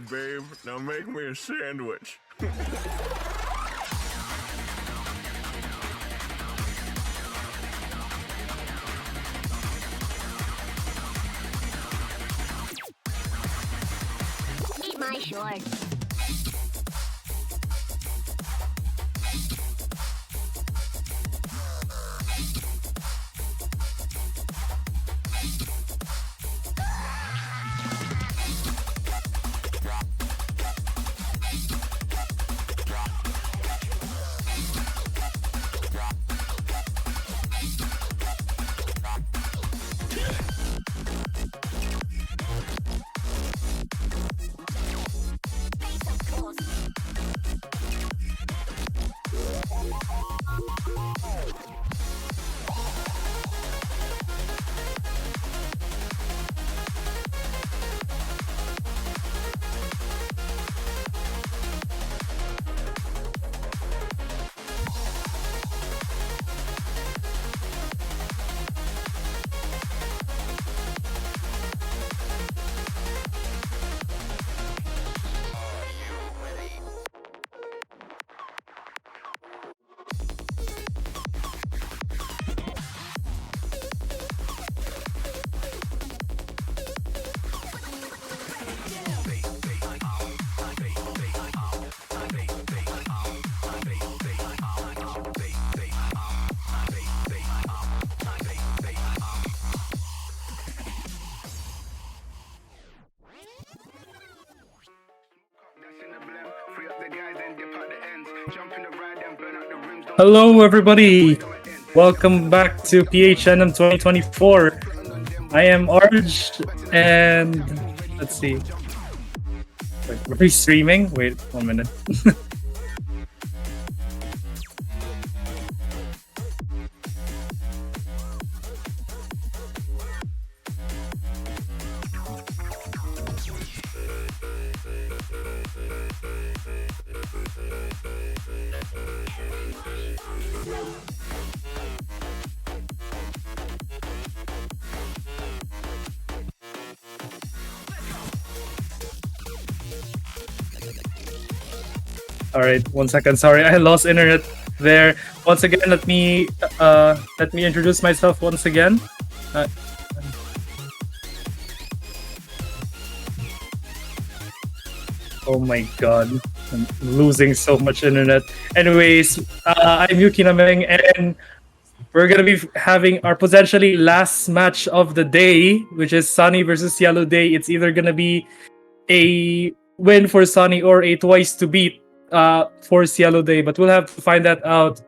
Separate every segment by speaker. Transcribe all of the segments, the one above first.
Speaker 1: babe. Now make me a sandwich.
Speaker 2: Eat my shorts.
Speaker 3: Hello everybody, welcome back to PHNM2024. I am Arj, and let's see. Wait, are we streaming? Wait 1 minute. All right, 1 second. Sorry, I lost internet there. Once again, let me introduce myself once again. Oh my god, I'm losing so much internet. Anyways, I'm Yuki Nameng, and we're gonna be having our potentially last match of the day, which is Sanni versus Cielo Day. It's either gonna be a win for Sanni or a twice to beat for Cielo Day, but we'll have to find that out.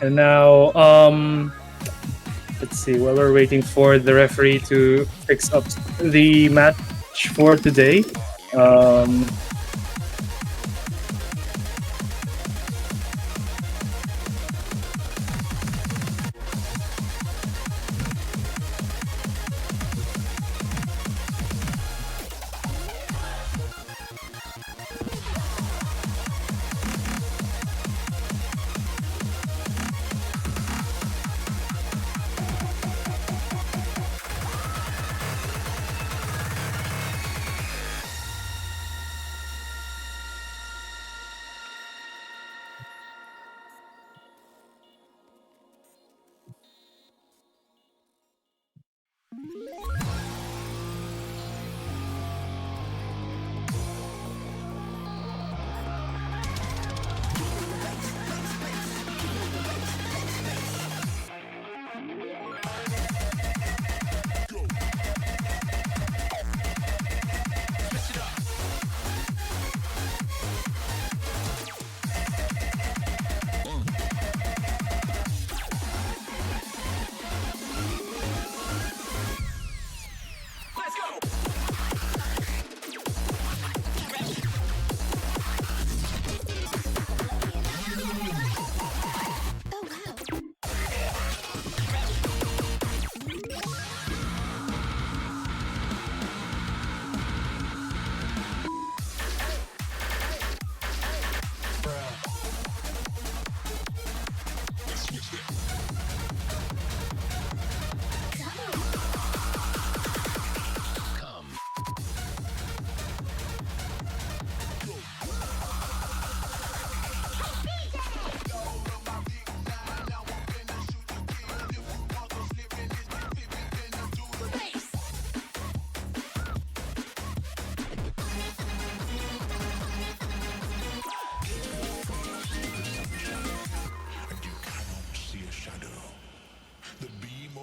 Speaker 3: And now, let's see, while we're waiting for the referee to fix up the match for today.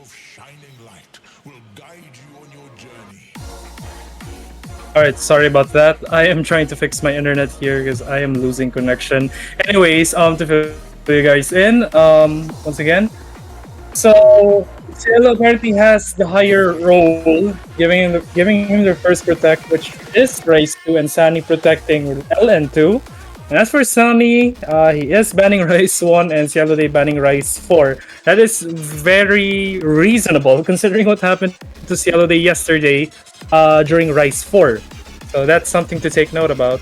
Speaker 4: of shining light will guide you on your journey.
Speaker 3: Alright, sorry about that. I am trying to fix my internet here because I am losing connection. Anyways, to fill you guys in, once again. So Cielo apparently has the higher role, giving him the first protect, which is Rise 2, and Sanni protecting LN2. And as for Sanni, he is banning Rise 1 and Cielo Day banning Rise 4. That is very reasonable considering what happened to Cielo Day yesterday during Rise 4. So that's something to take note about.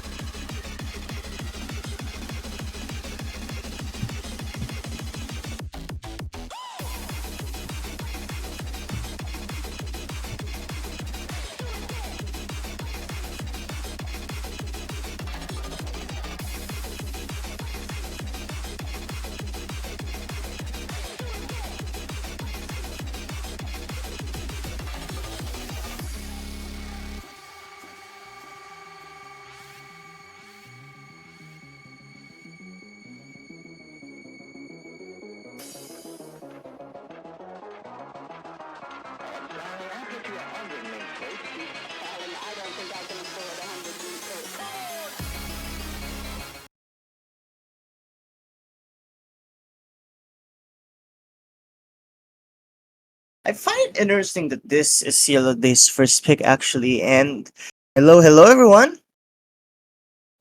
Speaker 5: I find it interesting that this is Cielo Day's first pick actually, and hello everyone.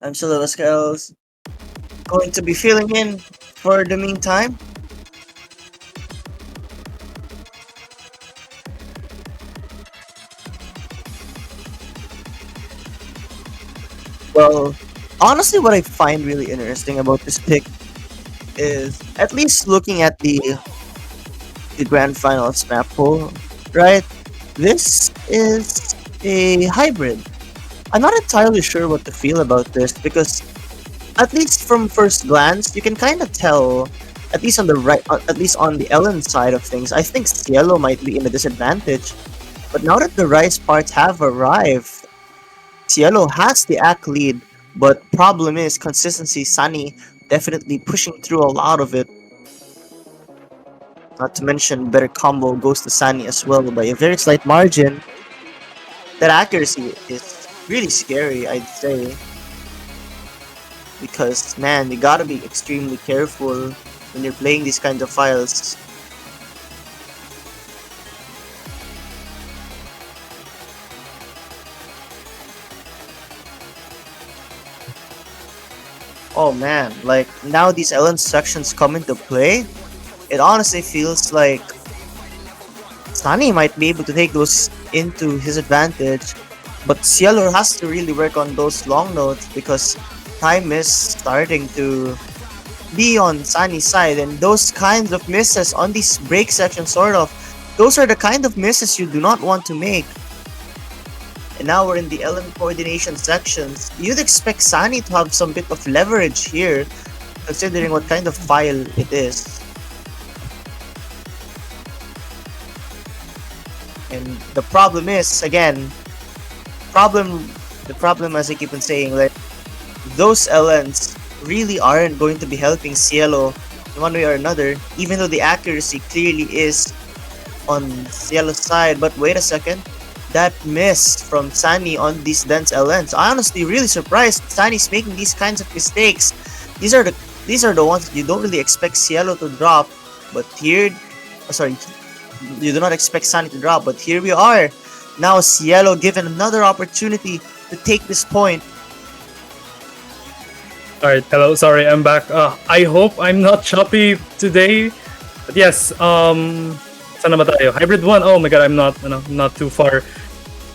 Speaker 5: I'm Cielo Vasquez, going to be filling in for the meantime. Well, honestly, what I find really interesting about this pick is at least looking at the grand finals map pool, right? This is a hybrid. I'm not entirely sure what to feel about this because, at least from first glance, you can kind of tell, at least on the right, at least on the Ellen side of things, I think Cielo might be in a disadvantage. But now that the Rice parts have arrived, Cielo has the ACK lead, but problem is consistency. Sanni definitely pushing through a lot of it. Not to mention better combo goes to Sanni as well by a very slight margin. That accuracy is really scary, I'd say. Because man, you gotta be extremely careful when you're playing these kinds of files. Oh man, like now these Ellen sections come into play, it honestly feels like Sanni might be able to take those into his advantage, but Cielo has to really work on those long notes because time is starting to be on Sanni's side, and those kinds of misses on these break sections, those are the kind of misses you do not want to make. And now we're in the Ellen coordination sections. You'd expect Sanni to have some bit of leverage here, considering what kind of file it is. And the problem is, again, the problem as I keep on saying, like, those LNs really aren't going to be helping Cielo in one way or another, even though the accuracy clearly is on Cielo's side. But wait a second, that miss from Sanni on these dense LNs. I honestly really surprised Sanni's making these kinds of mistakes. These are the ones that you don't really expect Cielo to drop, but here, you do not expect Sanni to drop, but here we are. Now Cielo given another opportunity to take this point.
Speaker 3: Alright, hello, sorry, I'm back. I hope I'm not choppy today. But yes, saan na ba tayo? Hybrid 1, oh my god, I'm not too far.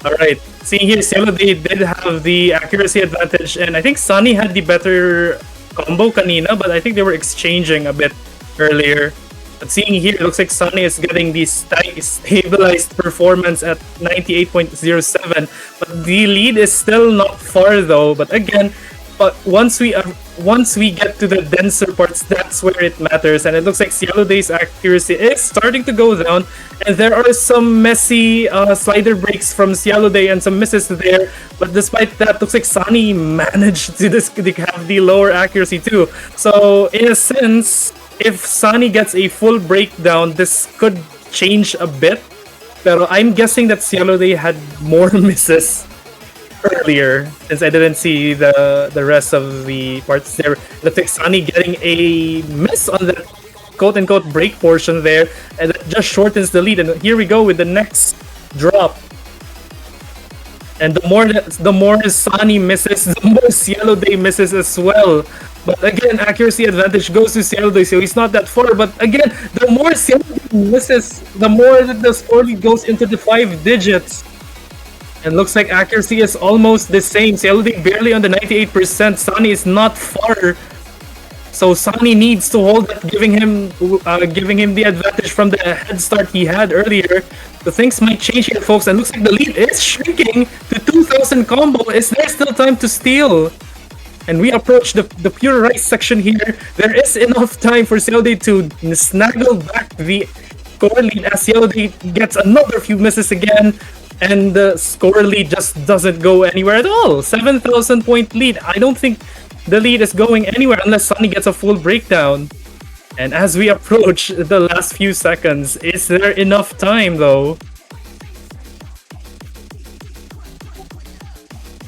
Speaker 3: Alright, seeing here, Cielo, they did have the accuracy advantage, and I think Sanni had the better combo kanina, but I think they were exchanging a bit earlier. But seeing here, it looks like Sanni is getting the stabilized performance at 98.07, but the lead is still not far though. But again, once we get to the denser parts, that's where it matters. And it looks like Cielo Day's accuracy is starting to go down, and there are some messy slider breaks from Cielo Day and some misses there. But despite that, looks like Sanni managed to have the lower accuracy too. So in a sense, if Sanni gets a full breakdown, this could change a bit. Pero I'm guessing that Cielo they had more misses earlier since I didn't see the rest of the parts there. Looks like Sanni getting a miss on the quote-unquote break portion there, and that just shortens the lead. And here we go with the next drop. And the more Sanni misses, the more Cielo Day misses as well. But again, accuracy advantage goes to Cielo Day, so he's not that far. But again, the more Cielo Day misses, the more that the score lead goes into the 5 digits. And looks like accuracy is almost the same. Cielo Day barely on the 98%. Sanni is not far. So Sanni needs to hold that, giving him the advantage from the head start he had earlier. The things might change here, folks, and looks like the lead is shrinking to 2,000 combo. Is there still time to steal? And we approach the pure rice section here. There is enough time for Cielo Day to snaggle back the score lead as Cielo Day gets another few misses again. And the score lead just doesn't go anywhere at all. 7,000 point lead. I don't think the lead is going anywhere unless Sanni gets a full breakdown. And as we approach the last few seconds, is there enough time though?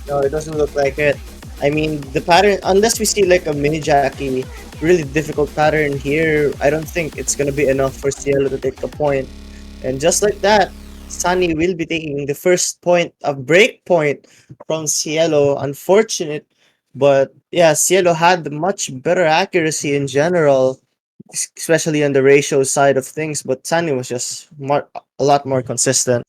Speaker 5: No, it doesn't look like it. I mean, the pattern, unless we see like a mini Jackie, really difficult pattern here, I don't think it's gonna be enough for Cielo to take the point. And just like that, Sanni will be taking the first point, a break point from Cielo. Unfortunate, but yeah, Cielo had much better accuracy in general, especially on the ratio side of things. But Sanni was just a lot more consistent.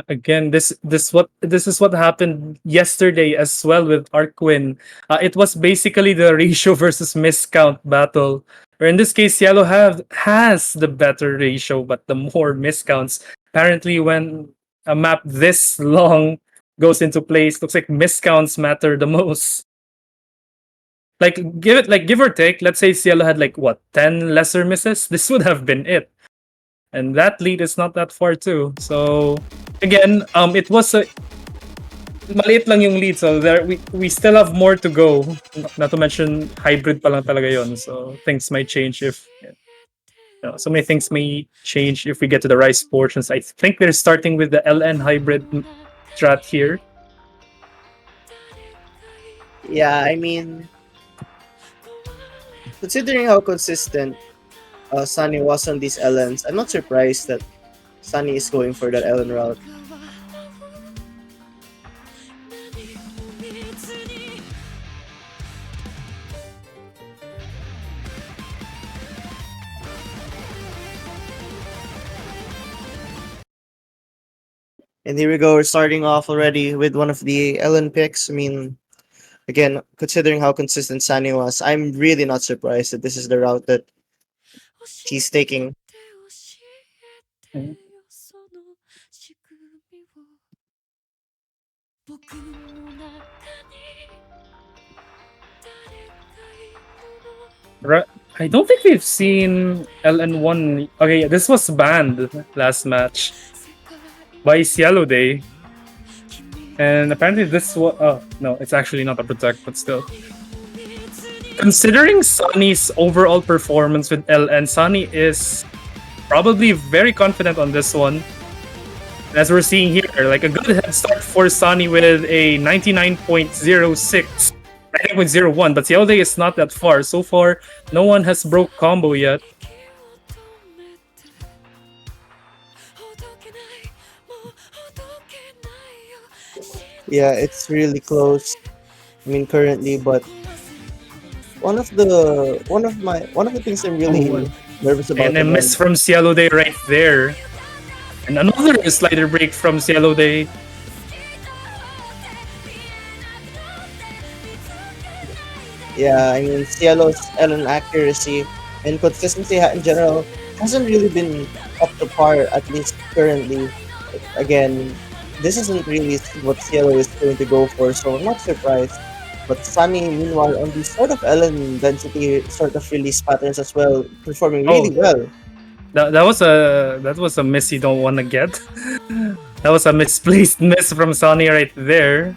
Speaker 3: Again, this is what happened yesterday as well with Arquin. It was basically the ratio versus miscount battle. Or in this case, Cielo has the better ratio, but the more miscounts. Apparently, when a map this long goes into place, looks like miscounts matter the most. Like give or take, let's say Cielo had like what 10 lesser misses, this would have been it. And that lead is not that far too. So again, it was a maliit lang yung lead, so there we still have more to go. Not to mention hybrid pa lang talaga yon. So things might change if so many things may change if we get to the rice portions. I think they're starting with the LN hybrid strat here.
Speaker 5: Yeah, I mean, considering how consistent Sanni was on these LNs, I'm not surprised that Sanni is going for that LN route. And here we go, we're starting off already with one of the LN picks. I mean, again, considering how consistent Sanni was, I'm really not surprised that this is the route that he's taking.
Speaker 3: I don't think we've seen LN1. Okay, this was banned last match by Cielo Day. And apparently this was... Oh, no, it's actually not a protect, but still. Considering Sanni's overall performance with LN, Sanni is probably very confident on this one. And as we're seeing here, like a good head start for Sanni with a 99.06. 9.01, but Cielo Day is not that far. So far, no one has broke combo yet.
Speaker 5: Yeah, it's really close. I mean, currently, but one of the things I'm really nervous about.
Speaker 3: And a miss from Cielo Day right there, and another slider break from Cielo Day.
Speaker 5: Yeah, I mean, Cielo's LN accuracy and consistency in general hasn't really been up to par, at least currently. Again, this isn't really what Cielo is going to go for, so I'm not surprised. But Sanni, meanwhile, on these sort of LN density sort of release patterns as well, performing really well.
Speaker 3: That was a miss you don't want to get. That was a misplaced miss from Sanni right there.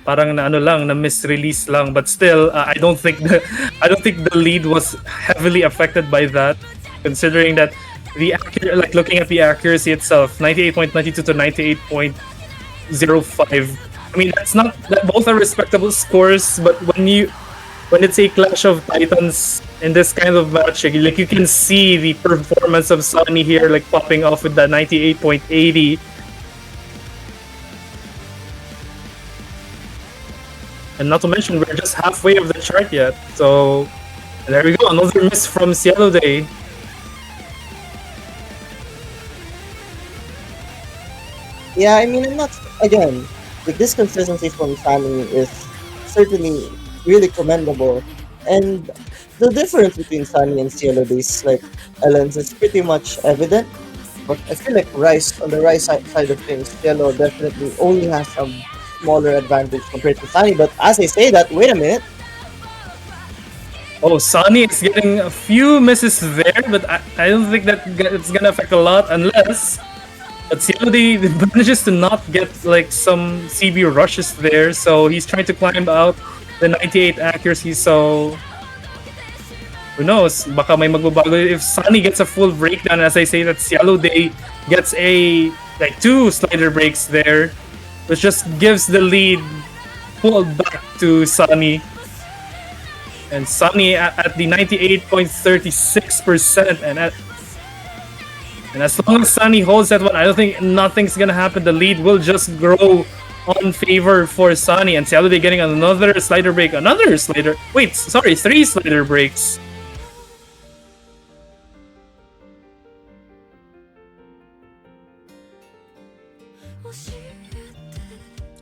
Speaker 3: Parang na ano lang, na misrelease lang, but still I don't think the lead was heavily affected by that, considering that like looking at the accuracy itself, 98.92 to 98.05. I mean, both are respectable scores, but when it's a clash of titans in this kind of match, like you can see the performance of Sanni here, like popping off with that 98.80. And not to mention, we're just halfway of the chart yet. So there we go, another miss from Cielo Day.
Speaker 5: Yeah, I mean, I'm not again. Like this consistency from Sanni is certainly really commendable, and the difference between Sanni and Cielo Days, like Ellen's, is pretty much evident. But I feel like Rice on the Rice side of things, Cielo definitely only has some smaller advantage compared to Sanni. But as I say that, wait a minute.
Speaker 3: Oh, Sanni is getting a few misses there, but I don't think that it's gonna affect a lot unless. But Cielo manages to not get like some CB rushes there, so he's trying to climb out the 98 accuracy. So who knows? Baka may magbabago if Sanni gets a full breakdown. As I say, that Cielo Day gets a like 2 slider breaks there, which just gives the lead pulled back to Sanni. And Sanni at the 98.36%, and as long as Sanni holds that one, I don't think nothing's gonna happen. The lead will just grow on favor for Sanni, and Cielo Day getting another slider break, Wait, sorry, 3 slider breaks.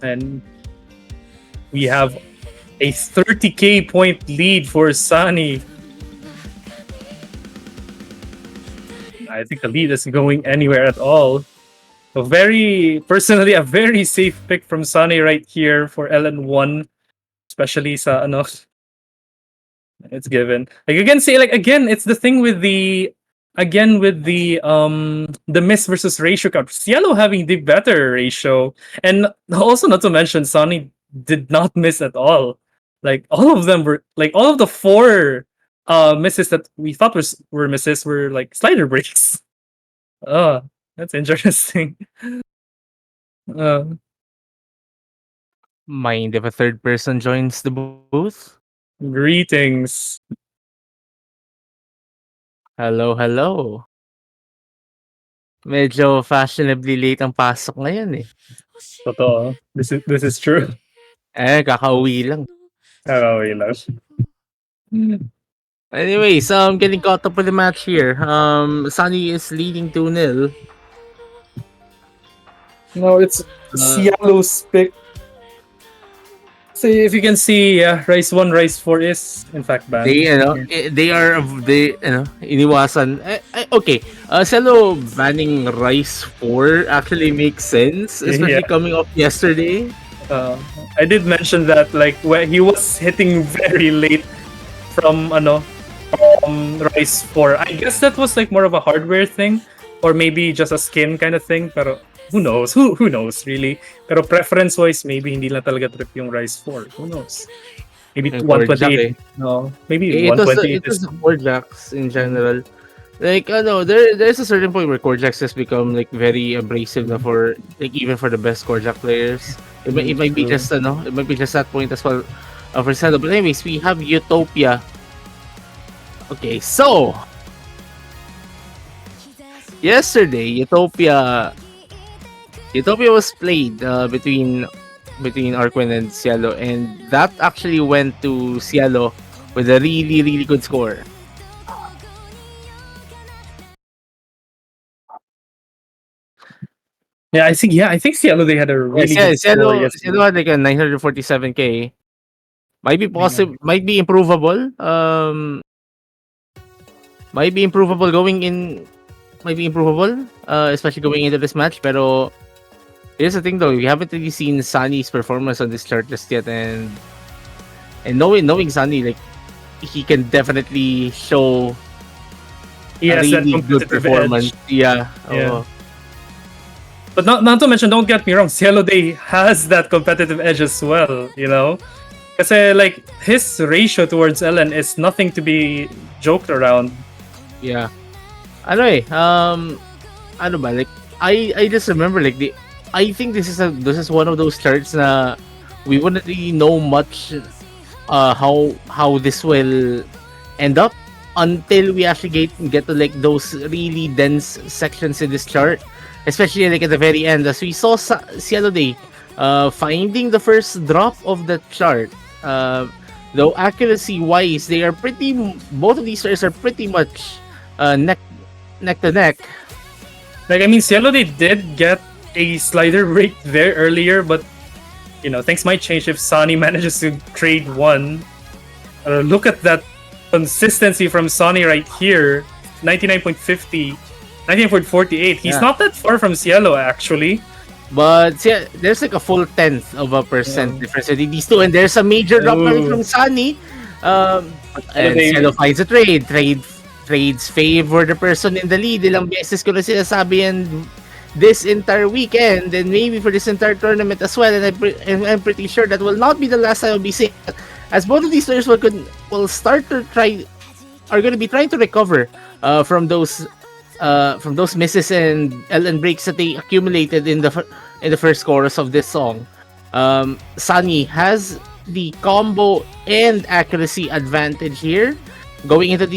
Speaker 3: And we have a 30k point lead for Sanni. I think the lead isn't going anywhere at all. So personally, a very safe pick from Sanni right here for LN1, especially sa it's given. Like again, it's the thing with the miss versus ratio count. Cielo having the better ratio, and also not to mention Sanni did not miss at all. Like all of them were like all of the 4 misses that we thought were misses were like slider breaks. Oh, that's interesting.
Speaker 6: Mind if a third person joins the booth?
Speaker 3: Greetings.
Speaker 6: Hello. Medyo fashionably late ang pasok ngayon eh.
Speaker 3: Totoo. This is true.
Speaker 6: Kakauwi lang.
Speaker 3: Kakauwi lang.
Speaker 6: Anyways, getting caught up with the match here. Sanni is leading 2-0.
Speaker 3: No, it's Cielo's pick. So if you can see, Rice 1, Rice 4 is in fact banned.
Speaker 6: They iniwasan. Okay, Cielo banning Rice 4 actually makes sense, especially coming off yesterday.
Speaker 3: I did mention that like when he was hitting very late from Rice 4. I guess that was like more of a hardware thing, or maybe just a skin kind of thing. Pero who knows? Who knows really? Pero preference wise, maybe hindi lang talaga trip yung Rice 4. Who knows? Maybe 128. No, maybe 128.
Speaker 6: It was the core jacks in general. Like there's a certain point where core jacks has become like very abrasive na for like even for the best core jack players. It might be just it might be just that point as well for Cielo. But anyways, we have Utopia. Okay, so yesterday Utopia was played between Arquin and Cielo, and that actually went to Cielo with a really good score.
Speaker 3: I think Cielo they had a really good score yesterday.
Speaker 6: Cielo had like a 947k. Might be possible, might be improvable. Might be improvable, especially going into this match. Pero here's the thing, though: we haven't really seen Sanni's performance on this chart just yet, and knowing Sanni, like he can definitely show a really good performance. Edge. Yeah.
Speaker 3: But not to mention, don't get me wrong, Cielo Day has that competitive edge as well, you know? Kasi like his ratio towards Ellen is nothing to be joked around.
Speaker 6: Yeah. ano ano ba, like, I just remember, like, I think this is one of those charts na we wouldn't really know much how this will end up until we actually get to like those really dense sections in this chart, especially like at the very end, as we saw Cielo Day finding the first drop of the chart. Though accuracy wise, both of these stars are pretty much neck to neck.
Speaker 3: Like, I mean, Cielo, they did get a slider break there earlier, but you know, things might change if Sanni manages to trade one. Look at that consistency from Sanni right here. 99.50, 99.48. He's not that far from Cielo, actually.
Speaker 6: But yeah, there's like a full 10% difference between these two, and there's a major drop coming from Sanni. And Cielo finds a trades favor the person in the lead. Ilang beses ko na sinasabi yan this entire weekend, and maybe for this entire tournament as well. And I'm pretty sure that will not be the last time I'll be seeing, as both of these players will are going to be trying to recover from those misses and LN breaks that they accumulated in the first chorus of this song. Sanni has the combo and accuracy advantage here, going into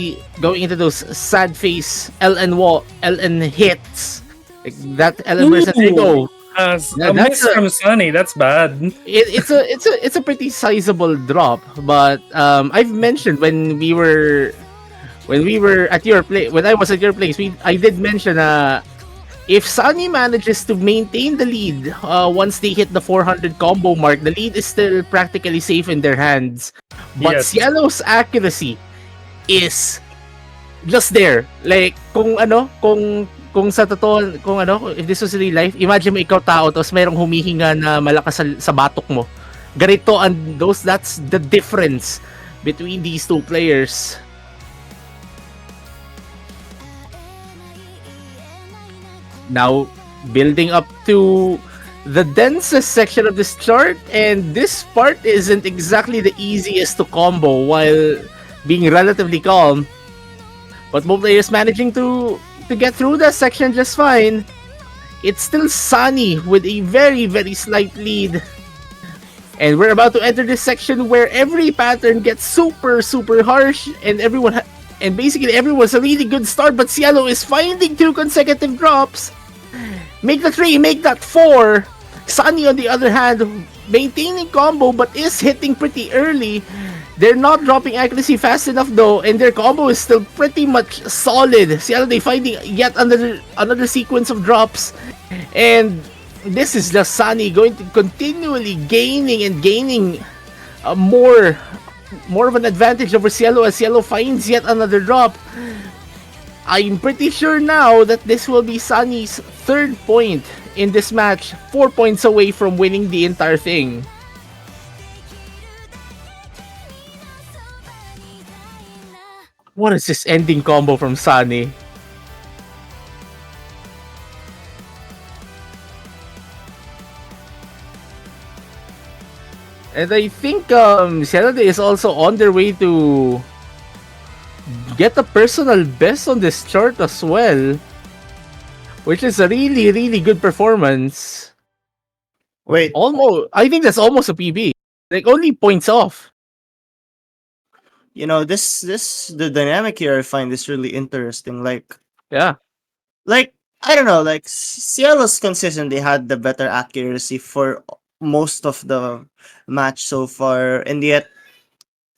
Speaker 6: those sad face LN hits. Like that LN burst, there you go.
Speaker 3: A miss from Sanni, that's bad.
Speaker 6: It's a pretty sizable drop, but I've mentioned when we were at your place, when I was at your place, I did mention if Sanni manages to maintain the lead once they hit the 400 combo mark, the lead is still practically safe in their hands. But
Speaker 3: Yes.
Speaker 6: Cielo's accuracy is just there. Like kung sa totoo, if this was real life, imagine mo ikaw tao tapos merong humihinga na malakas sa batok mo. Ganito that's the difference between these two players. Now, building up to the densest section of this chart, and this part isn't exactly the easiest to combo while being relatively calm. But both players managing to get through that section just fine. It's still Sanni with a very, very slight lead. And we're about to enter this section where every pattern gets super, super harsh, and basically everyone's a really good start, but Cielo is finding 2 consecutive drops. Make that 3, make that 4. Sanni, on the other hand, maintaining combo but is hitting pretty early. They're not dropping accuracy fast enough though, and their combo is still pretty much solid. Cielo, they finding yet another sequence of drops, and this is just Sanni going to continually gaining more of an advantage over Cielo as Cielo finds yet another drop. I'm pretty sure now that this will be Sanni's 3rd point in this match, 4 points away from winning the entire thing. What is this ending combo from Sanni? And I think Cielo is also on their way to get a personal best on this chart as well, which is a really, really good performance.
Speaker 5: Wait,
Speaker 6: I think that's almost a PB. Like, only points off.
Speaker 5: you know, the dynamic here I find is really interesting. Like I don't know, like Cielo's consistently had the better accuracy for most of the match so far, and yet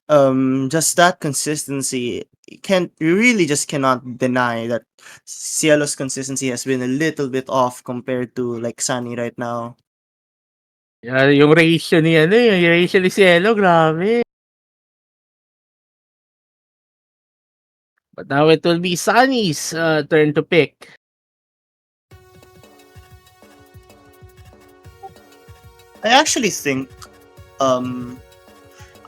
Speaker 5: just that consistency, you really just cannot deny that Cielo's consistency has been a little bit off compared to like Sanni right now.
Speaker 6: Yeah, yung ratio ni Cielo, grabe. But now it will be Sanni's turn to pick.
Speaker 5: I actually think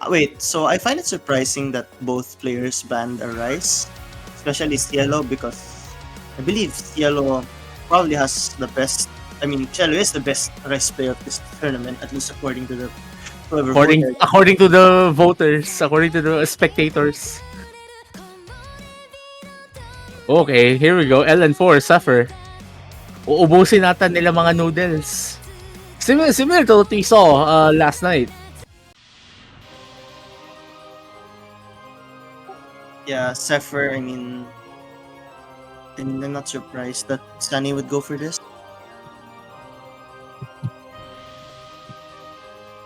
Speaker 5: wait, so I find it surprising that both players banned a Rice, especially Cielo, because I believe Cielo probably has the best. I mean, Cielo is the best Rice player of this tournament, at least according to
Speaker 6: According to the voters, according to the spectators. Okay, here we go. LN4, suffer. Uubusin natin nila mga noodles. Similar to what we saw last night.
Speaker 5: Yeah, Zephyr, I'm not surprised that Sunny would go for this.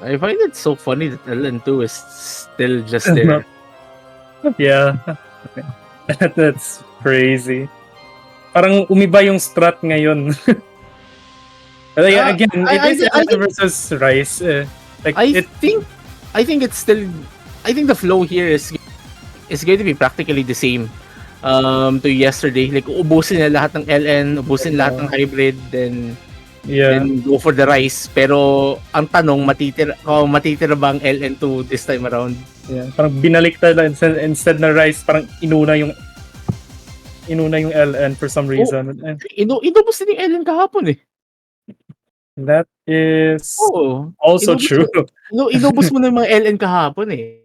Speaker 6: I find it so funny that LN2 is still just there.
Speaker 3: Yeah. That's crazy. Parang umiba yung strat ngayon. Again, it is LN versus Rice.
Speaker 6: I think it's still. I think the flow here is going to be practically the same to yesterday. Like ubusin na lahat ng LN, ubusin lahat ng hybrid, then go for the Rice. Pero ang tanong, matitira ba ang LN2 this time around?
Speaker 3: Yeah, parang binaliktad lang instead na Rice, parang inuna yung LN for some reason.
Speaker 6: Inubos din yung LN kahapon eh.
Speaker 3: That is also true.
Speaker 6: Inubos mo na yung mga LN kahapon eh.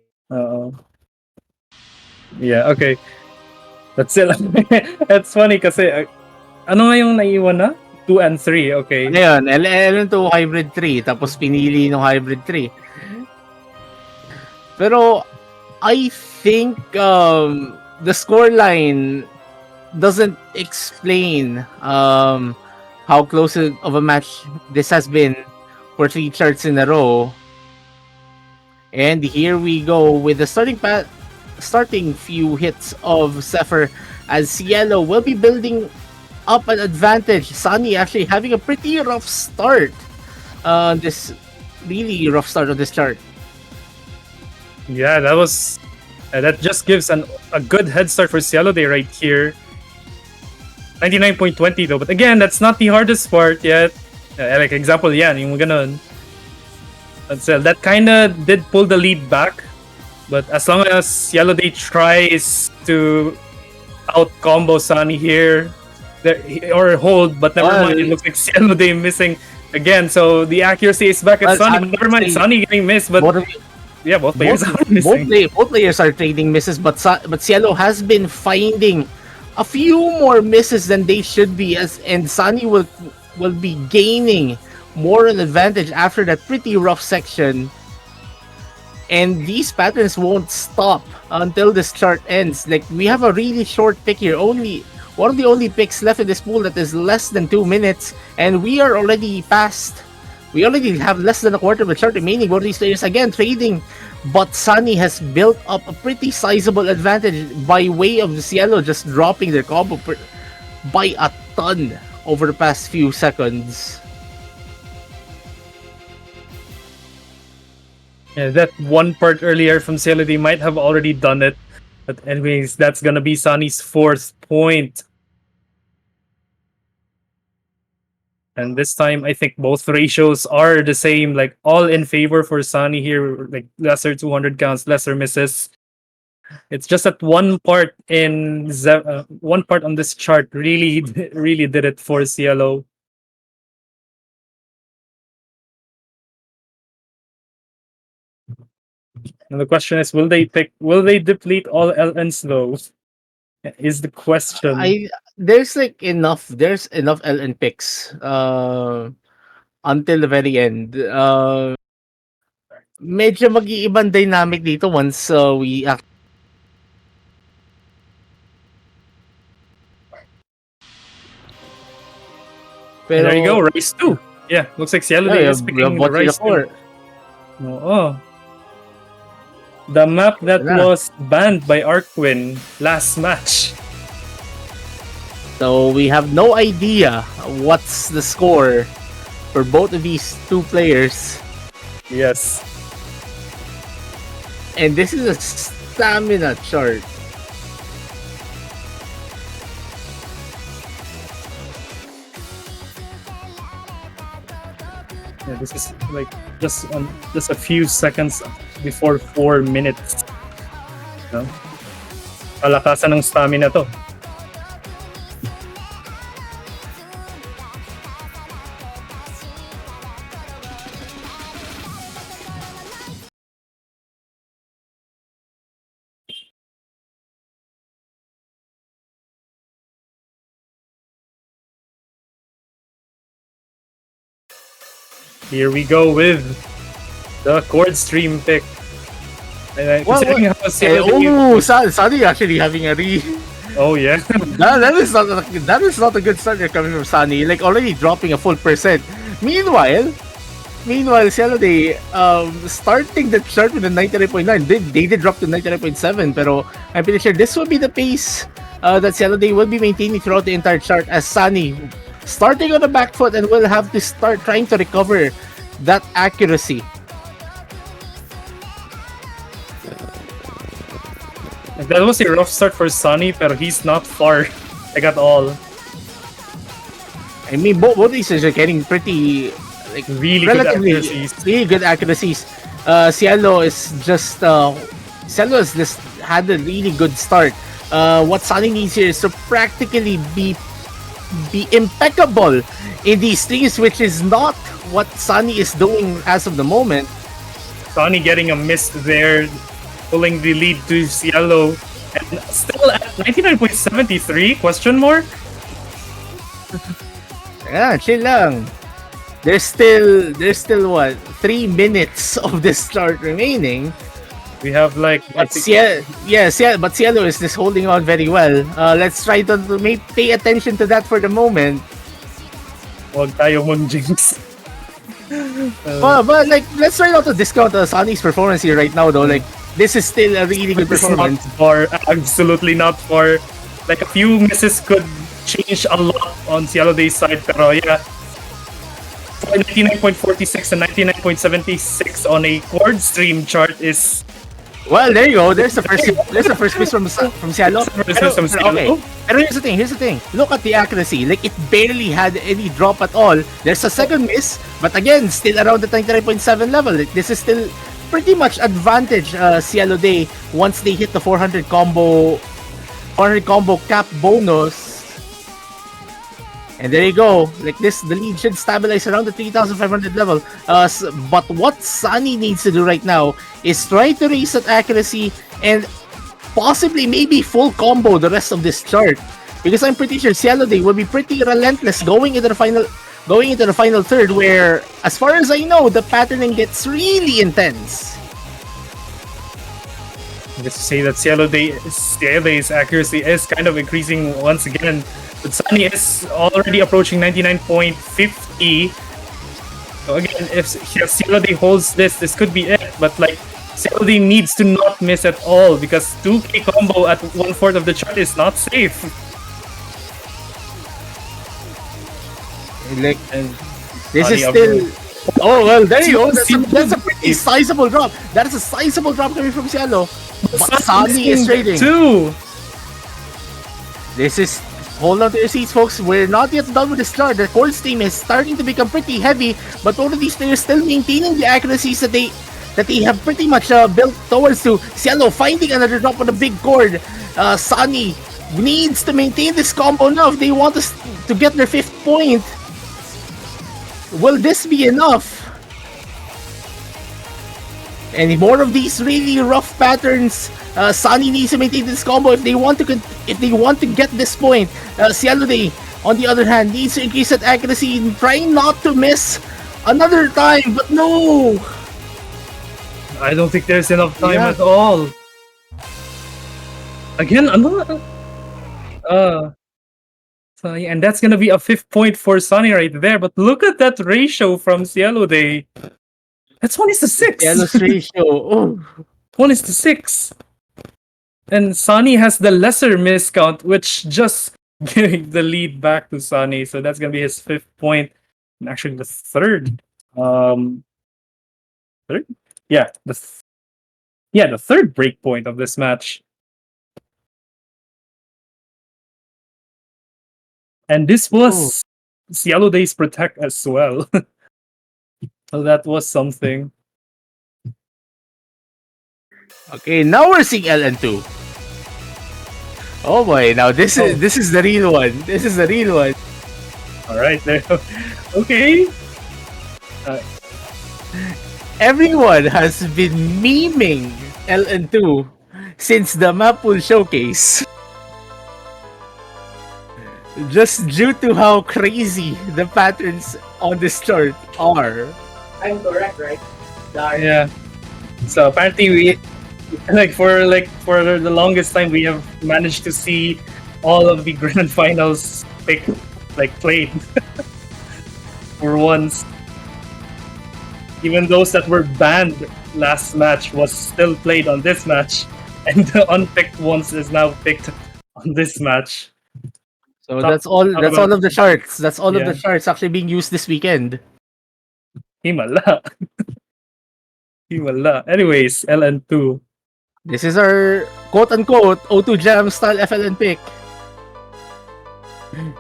Speaker 3: Yeah, okay. That's it. That's funny kasi ano nga yung naiwan na? 2 and 3, okay.
Speaker 6: Ngayon, LN2 hybrid 3, tapos pinili ng hybrid 3. Pero I think the scoreline doesn't explain how close of a match this has been for 3 charts in a row. And here we go with the starting few hits of Zephyr as Cielo will be building up an advantage. Sanni actually having a pretty rough start. This really rough start of this chart.
Speaker 3: Yeah, that just gives a good head start for Cielo Day right here. 99.20 though, but again, that's not the hardest part yet. Like example, yung ganon. That kind of did pull the lead back, but as long as Cielo Day tries to out combo Sanni here, or hold, but never mind, it looks like Cielo Day missing again. So the accuracy is back at Sanni. Never mind, Sanni getting missed, but both players are missing.
Speaker 6: Both players are trading misses, but Cielo has been finding a few more misses than they should be, and Sanni will be gaining more an advantage after that pretty rough section. And these patterns won't stop until this chart ends. Like, we have a really short pick here. Only one of the only picks left in this pool that is less than 2 minutes, and we are already past. We already have less than a quarter of the chart remaining. Both these players again trading, but Sanni has built up a pretty sizable advantage by way of Cielo just dropping their combo by a ton over the past few seconds.
Speaker 3: Yeah, that one part earlier from Cielo, they might have already done it. But anyways, that's gonna be Sanni's 4th point. And this time, I think both ratios are the same, like all in favor for Sanni here, like lesser 200 counts, lesser misses. It's just that one part on this chart really did it for Cielo. And the question is, will they deplete all LNs though? Is the question.
Speaker 6: There's enough LN picks until the very end. Medyo mag-iibang dynamic dito once we
Speaker 3: Pero, there you go, Rice 2. Yeah, looks like Cielo is picking the Rice 2. The map that was banned by Arkwin last match.
Speaker 6: So we have no idea what's the score for both of these two players.
Speaker 3: Yes.
Speaker 6: And this is a stamina chart.
Speaker 3: Yeah, this is like just a few seconds before 4 minutes. No? Palakasan ng stamina to. Here we go with the chord stream pick. And considering how
Speaker 6: Sanni actually having a
Speaker 3: oh yeah.
Speaker 6: that is not a good start coming from Sanni. Like already dropping a full percent. Meanwhile, Cielo they starting the chart with a 99.9. They did drop to 99.7, pero I'm pretty sure this will be the pace that Cielo they will be maintaining throughout the entire chart as Sanni starting on the back foot and will have to start trying to recover that accuracy.
Speaker 3: That was a rough start for Sanni, but he's not far like at all.
Speaker 6: I mean, both these are getting pretty like
Speaker 3: Really good
Speaker 6: relatively
Speaker 3: accuracies.
Speaker 6: really good accuracies. Cielo has just had a really good start. What Sanni needs here is to practically be impeccable in these things, which is not what Sanni is doing as of the moment.
Speaker 3: Sanni getting a miss there, pulling the lead to Cielo, and still at 99.73 question mark.
Speaker 6: Yeah, chill lang. There's still what 3 minutes of this start remaining.
Speaker 3: We have like
Speaker 6: But Cielo is just holding on very well. Let's try to pay attention to that for the moment.
Speaker 3: wag tayo mong jinx.
Speaker 6: But like, let's try not to discount Sanni's performance here right now, though. Like, this is still a really good
Speaker 3: It's not
Speaker 6: performance.
Speaker 3: far, absolutely not far. Like a few misses could change a lot on Cielo Day's side, pero yeah. 99.46 and 99.76 on a chord stream chart is
Speaker 6: Well, there you go. There's the first miss from Cielo.
Speaker 3: First miss from Cielo.
Speaker 6: Okay. Pero here's the thing. Look at the accuracy. Like, it barely had any drop at all. There's a second miss, but again, still around the 99.7 level. Like, this is still pretty much advantage Cielo Day once they hit the 400 combo cap bonus. And there you go. Like this, the lead should stabilize around the 3,500 level. But what Sanni needs to do right now is try to raise that accuracy and possibly maybe full combo the rest of this chart. Because I'm pretty sure Cielo Day will be pretty relentless going into the final third, where, as far as I know, the patterning gets really intense.
Speaker 3: just to say that Cielo Day's accuracy is kind of increasing once again. But Sanni is already approaching 99.50. So again, if Cielo Day holds this could be it. But like, Cielo Day needs to not miss at all because 2K combo at 1/4 of the chart is not safe.
Speaker 6: Like,
Speaker 3: And
Speaker 6: this is
Speaker 3: Sanni
Speaker 6: still. Oh well, there you go.
Speaker 3: Cielo-
Speaker 6: That's a pretty sizable drop. That is a sizable drop coming from Cielo. But Sanni is trading.
Speaker 3: too.
Speaker 6: This is. Hold on to your seats, folks. We're not yet done with the start. The chord stream is starting to become pretty heavy, but all of these players still maintaining the accuracies that they have pretty much built towards to. Cielo finding another drop on a big chord. Sanni needs to maintain this combo now if they want to get their 5th point. Will this be enough? Any more of these really rough patterns? Sanni needs to maintain this combo if they want to get this point. Cielo Day, on the other hand, needs to increase that accuracy, trying not to miss another time. But no,
Speaker 3: I don't think there's enough time
Speaker 6: Yeah.
Speaker 3: at all. Again, another. So, yeah, and that's gonna be a 5th point for Sanni right there. But look at that ratio from Cielo Day. That's 1:6.
Speaker 6: Cielo's ratio. Oh,
Speaker 3: 1:6. And Sanni has the lesser miscount, which just giving the lead back to Sanni. So that's gonna be his 5th point. And actually the third. Third? Yeah, the third break point of this match. And this was Cielo Day's Protect as well. So that was something.
Speaker 6: okay. Now we're seeing LN2. Oh boy! Now this is the real one. This is the real one.
Speaker 3: All right, there. Okay.
Speaker 6: Everyone has been memeing LN2 since the map pool showcase. Just due to how crazy the patterns on this chart are.
Speaker 3: I'm correct, right? Yeah. So apparently we for the longest time we have managed to see all of the grand finals played for once. Even those that were banned last match was still played on this match, and the unpicked ones is now picked on this match.
Speaker 6: So that's all. That's all of the charts. That's all of
Speaker 3: Yeah.
Speaker 6: the charts actually being used this weekend.
Speaker 3: Himala. Himala. Anyways, LN2.
Speaker 6: This is our quote-unquote O2 Jam style FLN pick.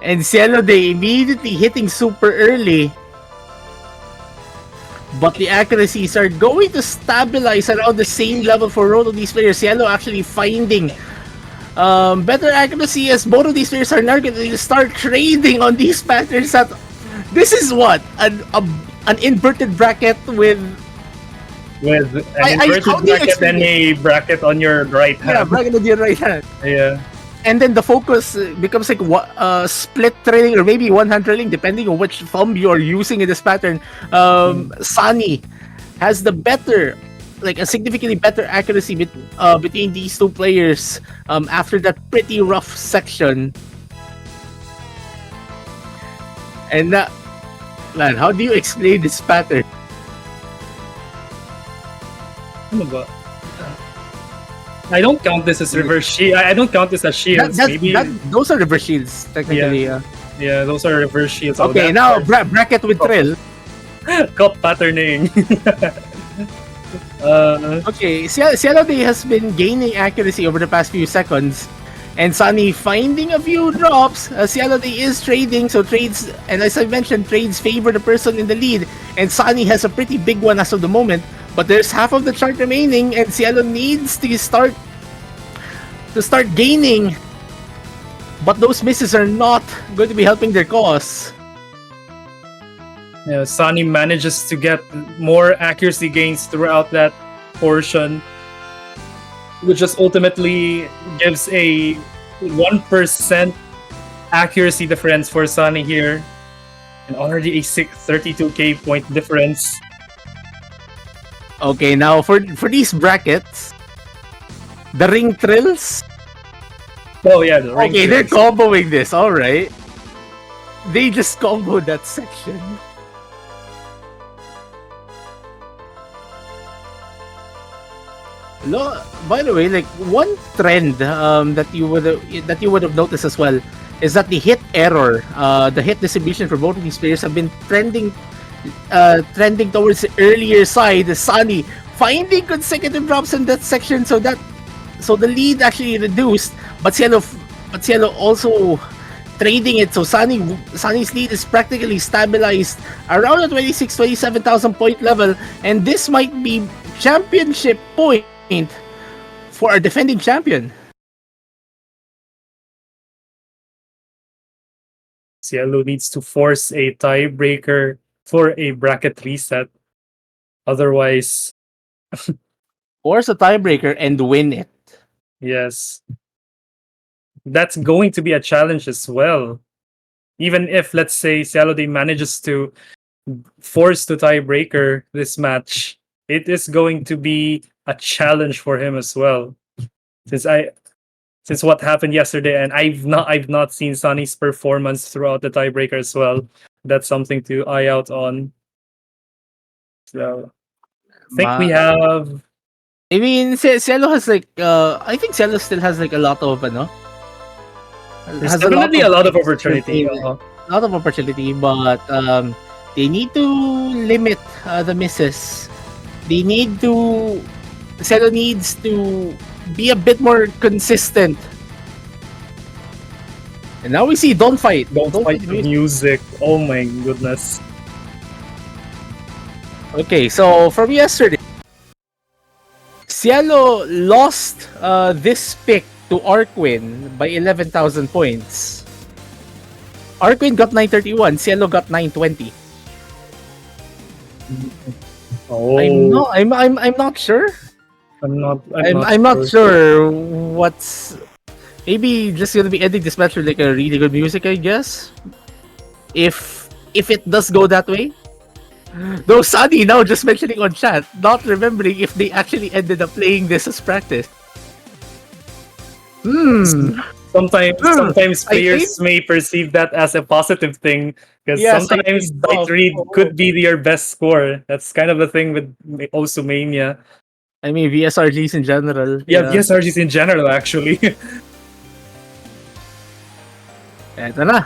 Speaker 6: And Cielo, they immediately hitting super early. But the accuracies are going to stabilize around the same level for both of these players. Cielo actually finding better accuracy as both of these players are now going to start trading on these patterns. This is what? An inverted bracket with
Speaker 3: an inverted bracket and a bracket on your right hand.
Speaker 6: Yeah, bracket on your right hand.
Speaker 3: Yeah.
Speaker 6: And then the focus becomes like split trailing or maybe one hand trailing depending on which thumb you're using in this pattern. Sanni has the better, like a significantly better accuracy between these two players after that pretty rough section. And man, how do you explain this pattern?
Speaker 3: Ano ba? I don't count this as reverse shield. I don't count this as shields.
Speaker 6: Those are reverse shields, technically.
Speaker 3: Yeah, those are reverse shields.
Speaker 6: Okay, now bracket with trill.
Speaker 3: Cup patterning.
Speaker 6: Okay, Cielo has been gaining accuracy over the past few seconds. And Sanni finding a few drops. Cielo is trading, so trades, and as I mentioned, trades favor the person in the lead. And Sanni has a pretty big one as of the moment. But there's half of the chart remaining, and Cielo needs to start gaining. But those misses are not going to be helping their cause.
Speaker 3: Yeah, Sanni manages to get more accuracy gains throughout that portion, which just ultimately gives a 1% accuracy difference for Sanni here, and already a 32k point difference.
Speaker 6: Okay, now for these brackets, the ring trills.
Speaker 3: Oh yeah, the ring
Speaker 6: okay, they're
Speaker 3: trills.
Speaker 6: comboing this. All right, they just comboed that section. No, by the way, like one trend that you would have noticed as well is that the hit error, the hit distribution for both of these players have been trending towards the earlier side. Sanni finding consecutive drops in that section, so the lead actually reduced. But Cielo also trading it, so Sanni's lead is practically stabilized around the 27,000 point level, and this might be championship point for our defending champion.
Speaker 3: Cielo needs to force a tiebreaker for a bracket reset. Otherwise,
Speaker 6: Force a tiebreaker and win it.
Speaker 3: yes, that's going to be a challenge as well. Even if, let's say, Cielo manages to force the tiebreaker this match, it is going to be a challenge for him as well. Since what happened yesterday, and I've not seen Sanni's performance throughout the tiebreaker as well. That's something to eye out on. So I think we have.
Speaker 6: I mean, Cielo has like I think Cielo still has like a lot of
Speaker 3: There's definitely a lot of opportunity.
Speaker 6: A lot of opportunity, but they need to limit the misses. Cielo needs to be a bit more consistent. And now we see Don't Fight
Speaker 3: Music. Oh my goodness.
Speaker 6: Okay, so from yesterday, Cielo lost this pick to Arquin by 11,000 points. Arquin got 931, Cielo got 920.
Speaker 3: Oh,
Speaker 6: I'm not sure. I'm not sure what's maybe just gonna be ending this match with like a really good music, I guess. If it does go that way. Though Sunny now just mentioning on chat, not remembering if they actually ended up playing this as practice.
Speaker 3: Sometimes
Speaker 6: I
Speaker 3: players may perceive that as a positive thing because
Speaker 6: Yes, I
Speaker 3: sometimes
Speaker 6: think
Speaker 3: sight
Speaker 6: so.
Speaker 3: read could be your best score. That's kind of the thing with Osumania.
Speaker 6: I mean, VSRGs in general.
Speaker 3: Yeah, VSRGs in general actually.
Speaker 6: Eto na.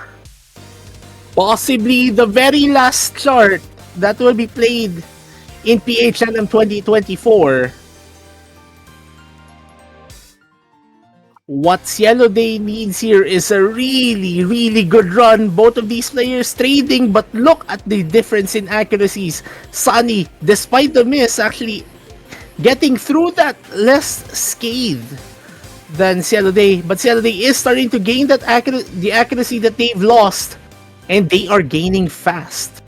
Speaker 6: Possibly the very last chart that will be played in PHNM 2024. What Cielo Day needs here is a really, really good run. Both of these players trading, but look at the difference in accuracies. Sanni, despite the miss, actually getting through that less scathed than Cielo Day. But Cielo Day is starting to gain that the accuracy that they've lost. And they are gaining fast.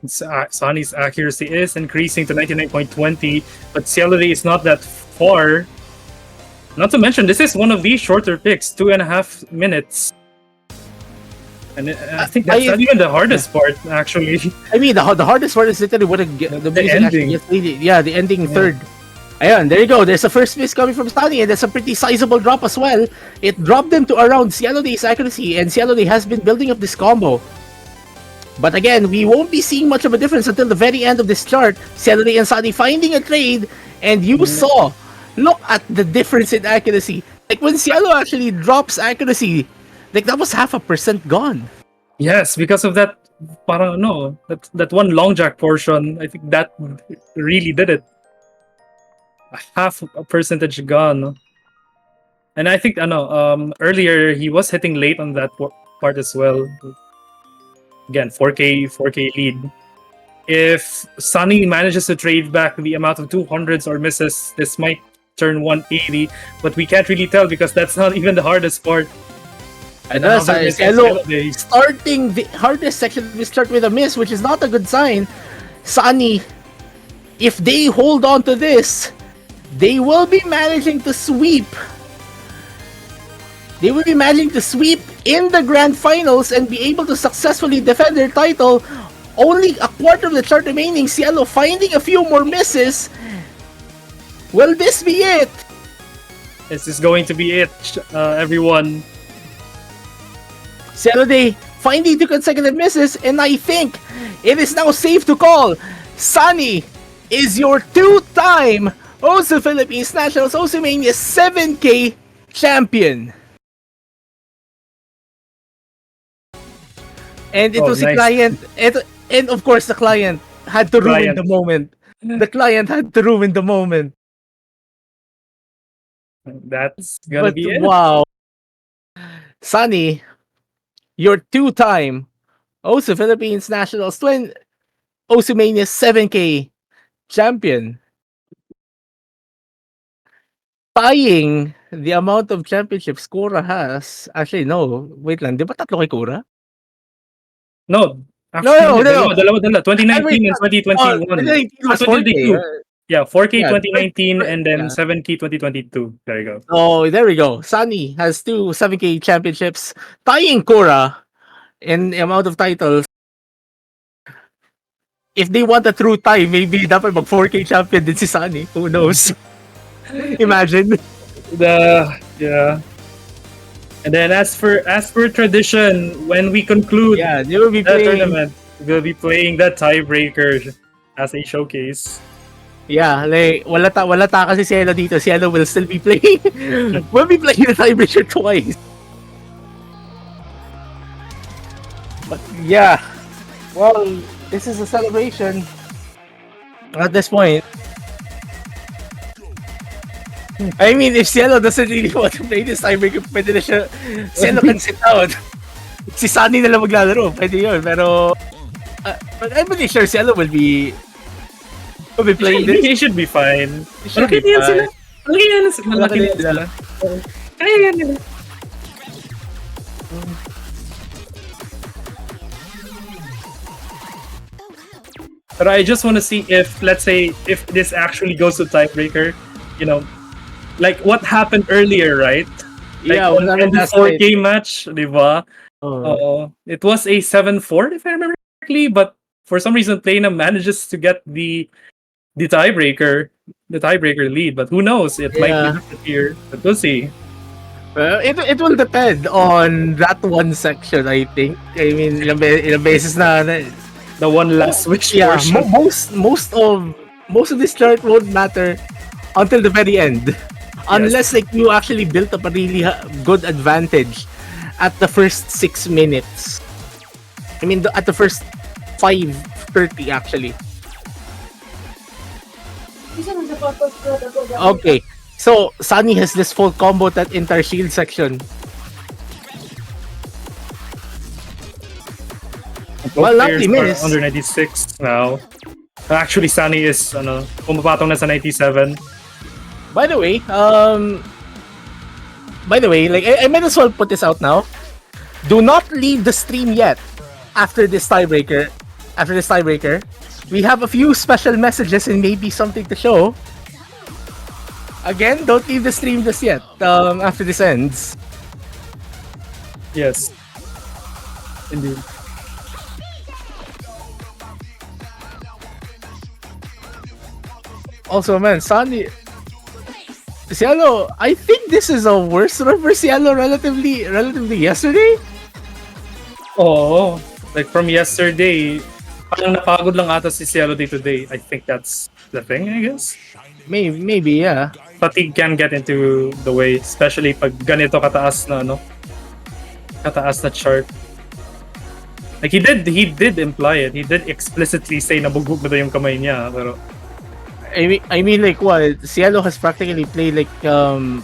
Speaker 3: Sonny's accuracy is increasing to 99.20, but Cielo Day is not that far. Not to mention, this is one of these shorter picks, 2.5 minutes. And I think that's not even the hardest part, actually.
Speaker 6: I mean, the hardest part is literally what the
Speaker 3: ending.
Speaker 6: The ending third. Ayan, there you go. There's a first miss coming from Sanni, and that's a pretty sizable drop as well. It dropped them to around Cielo Day's accuracy, and Cielo Day has been building up this combo. But again, we won't be seeing much of a difference until the very end of this chart. Cielo Day and Sanni finding a trade, and you saw, look at the difference in accuracy. Like when Cielo actually drops accuracy, like that was 0.5% gone.
Speaker 3: Yes, because of that, parang no, that one long jack portion, I think that really did it. 0.5% gone. And I think earlier he was hitting late on that part as well. Again, 4K lead. If Sunny manages to trade back the amount of 200s or misses, this might turn 180, but we can't really tell because that's not even the hardest part.
Speaker 6: And Cielo starting the hardest section of this chart with a miss, which is not a good sign. Sunny, if they hold on to this, they will be managing to sweep. They will be managing to sweep in the grand finals and be able to successfully defend their title. Only a quarter of the chart remaining. Cielo finding a few more misses. Will this be it?
Speaker 3: This is going to be it, everyone.
Speaker 6: Cielo Day finding 2 consecutive misses, and I think it is now safe to call Sunny is your 2-time OSU Philippines Nationals Osumania 7K champion. And it was
Speaker 3: nice.
Speaker 6: the client, and of course the client had to ruin the moment. The client had to ruin the moment.
Speaker 3: That's gonna be it.
Speaker 6: Wow. Sunny, your 2-time OSU Philippines Nationals Osumania 7K champion. Tying the amount of championships Kura has. Actually, no. Wait lang. Di ba 3 kay Kura?
Speaker 3: No. Actually, dalawa. 2019 and 2021.
Speaker 6: 2019 was
Speaker 3: 2022.
Speaker 6: 4K.
Speaker 3: Yeah, 4K
Speaker 6: Yeah,
Speaker 3: 2019 and then
Speaker 6: yeah.
Speaker 3: 7K 2022. There you go.
Speaker 6: Oh, there we go. Sunny has 2 7K championships, tying Kura in the amount of titles. If they want a true tie, maybe dapat mag 4K champion din si Sunny. Who knows? Imagine.
Speaker 3: Yeah. And then as for tradition, when we conclude
Speaker 6: they will be
Speaker 3: the
Speaker 6: playing.
Speaker 3: tournament, we'll be playing that tiebreaker as a showcase.
Speaker 6: Yeah, like wala ta kasi Cielo dito. Cielo will still be playing. We'll be playing the tiebreaker twice. But yeah, well, this is a celebration. At this point, I mean, if Cielo doesn't really want to play this tiebreaker, pwede na siya. Cielo can sit out. Si Sanni na lang maglalaro, pwede yun. Pero, but I'm pretty sure Cielo will be playing this.
Speaker 3: He should be fine.
Speaker 6: Malaki
Speaker 3: yan sila. Malaki yan sila. Kaya yan nila. But I just want to see if, let's say, if this actually goes to tiebreaker, like what happened earlier, right? Like
Speaker 6: Yeah,
Speaker 3: on the 4K match, di ba? It was a 7-4, if I remember correctly, but for some reason, Plena manages to get the tiebreaker lead. But who knows? It might be
Speaker 6: Yeah.
Speaker 3: different here. But we'll see.
Speaker 6: It will depend on that one section, I think. I mean, ilang beses na
Speaker 3: The one last wish
Speaker 6: yeah,
Speaker 3: portion.
Speaker 6: most of this chart won't matter until the very end. Unless like you actually built up a really good advantage at the first 6 minutes. I mean, at the first 5:30 actually. Okay, so Sunny has this full combo that entire shield section.
Speaker 3: Both
Speaker 6: Well,
Speaker 3: players
Speaker 6: luckily
Speaker 3: are
Speaker 6: miss.
Speaker 3: under 96 now. Actually, Sanni is pumapatong na sa 97.
Speaker 6: By the way, like I might as well put this out now. Do not leave the stream yet. After this tiebreaker, we have a few special messages and maybe something to show. Again, don't leave the stream just yet. After this ends.
Speaker 3: Yes. Indeed.
Speaker 6: Also, man, Sanni, Cielo, I think this is a worse run for Cielo relatively yesterday.
Speaker 3: Oo. Like from yesterday, parang napagod lang ata si Cielo day today. I think that's the thing, I guess.
Speaker 6: Maybe, yeah.
Speaker 3: Fatigue can get into the way, especially pag ganito kataas na kataas na chart. Like he did imply it. He did explicitly say na bugbog na daw yung kamay niya, pero
Speaker 6: I mean like what? Cielo has practically played like Pero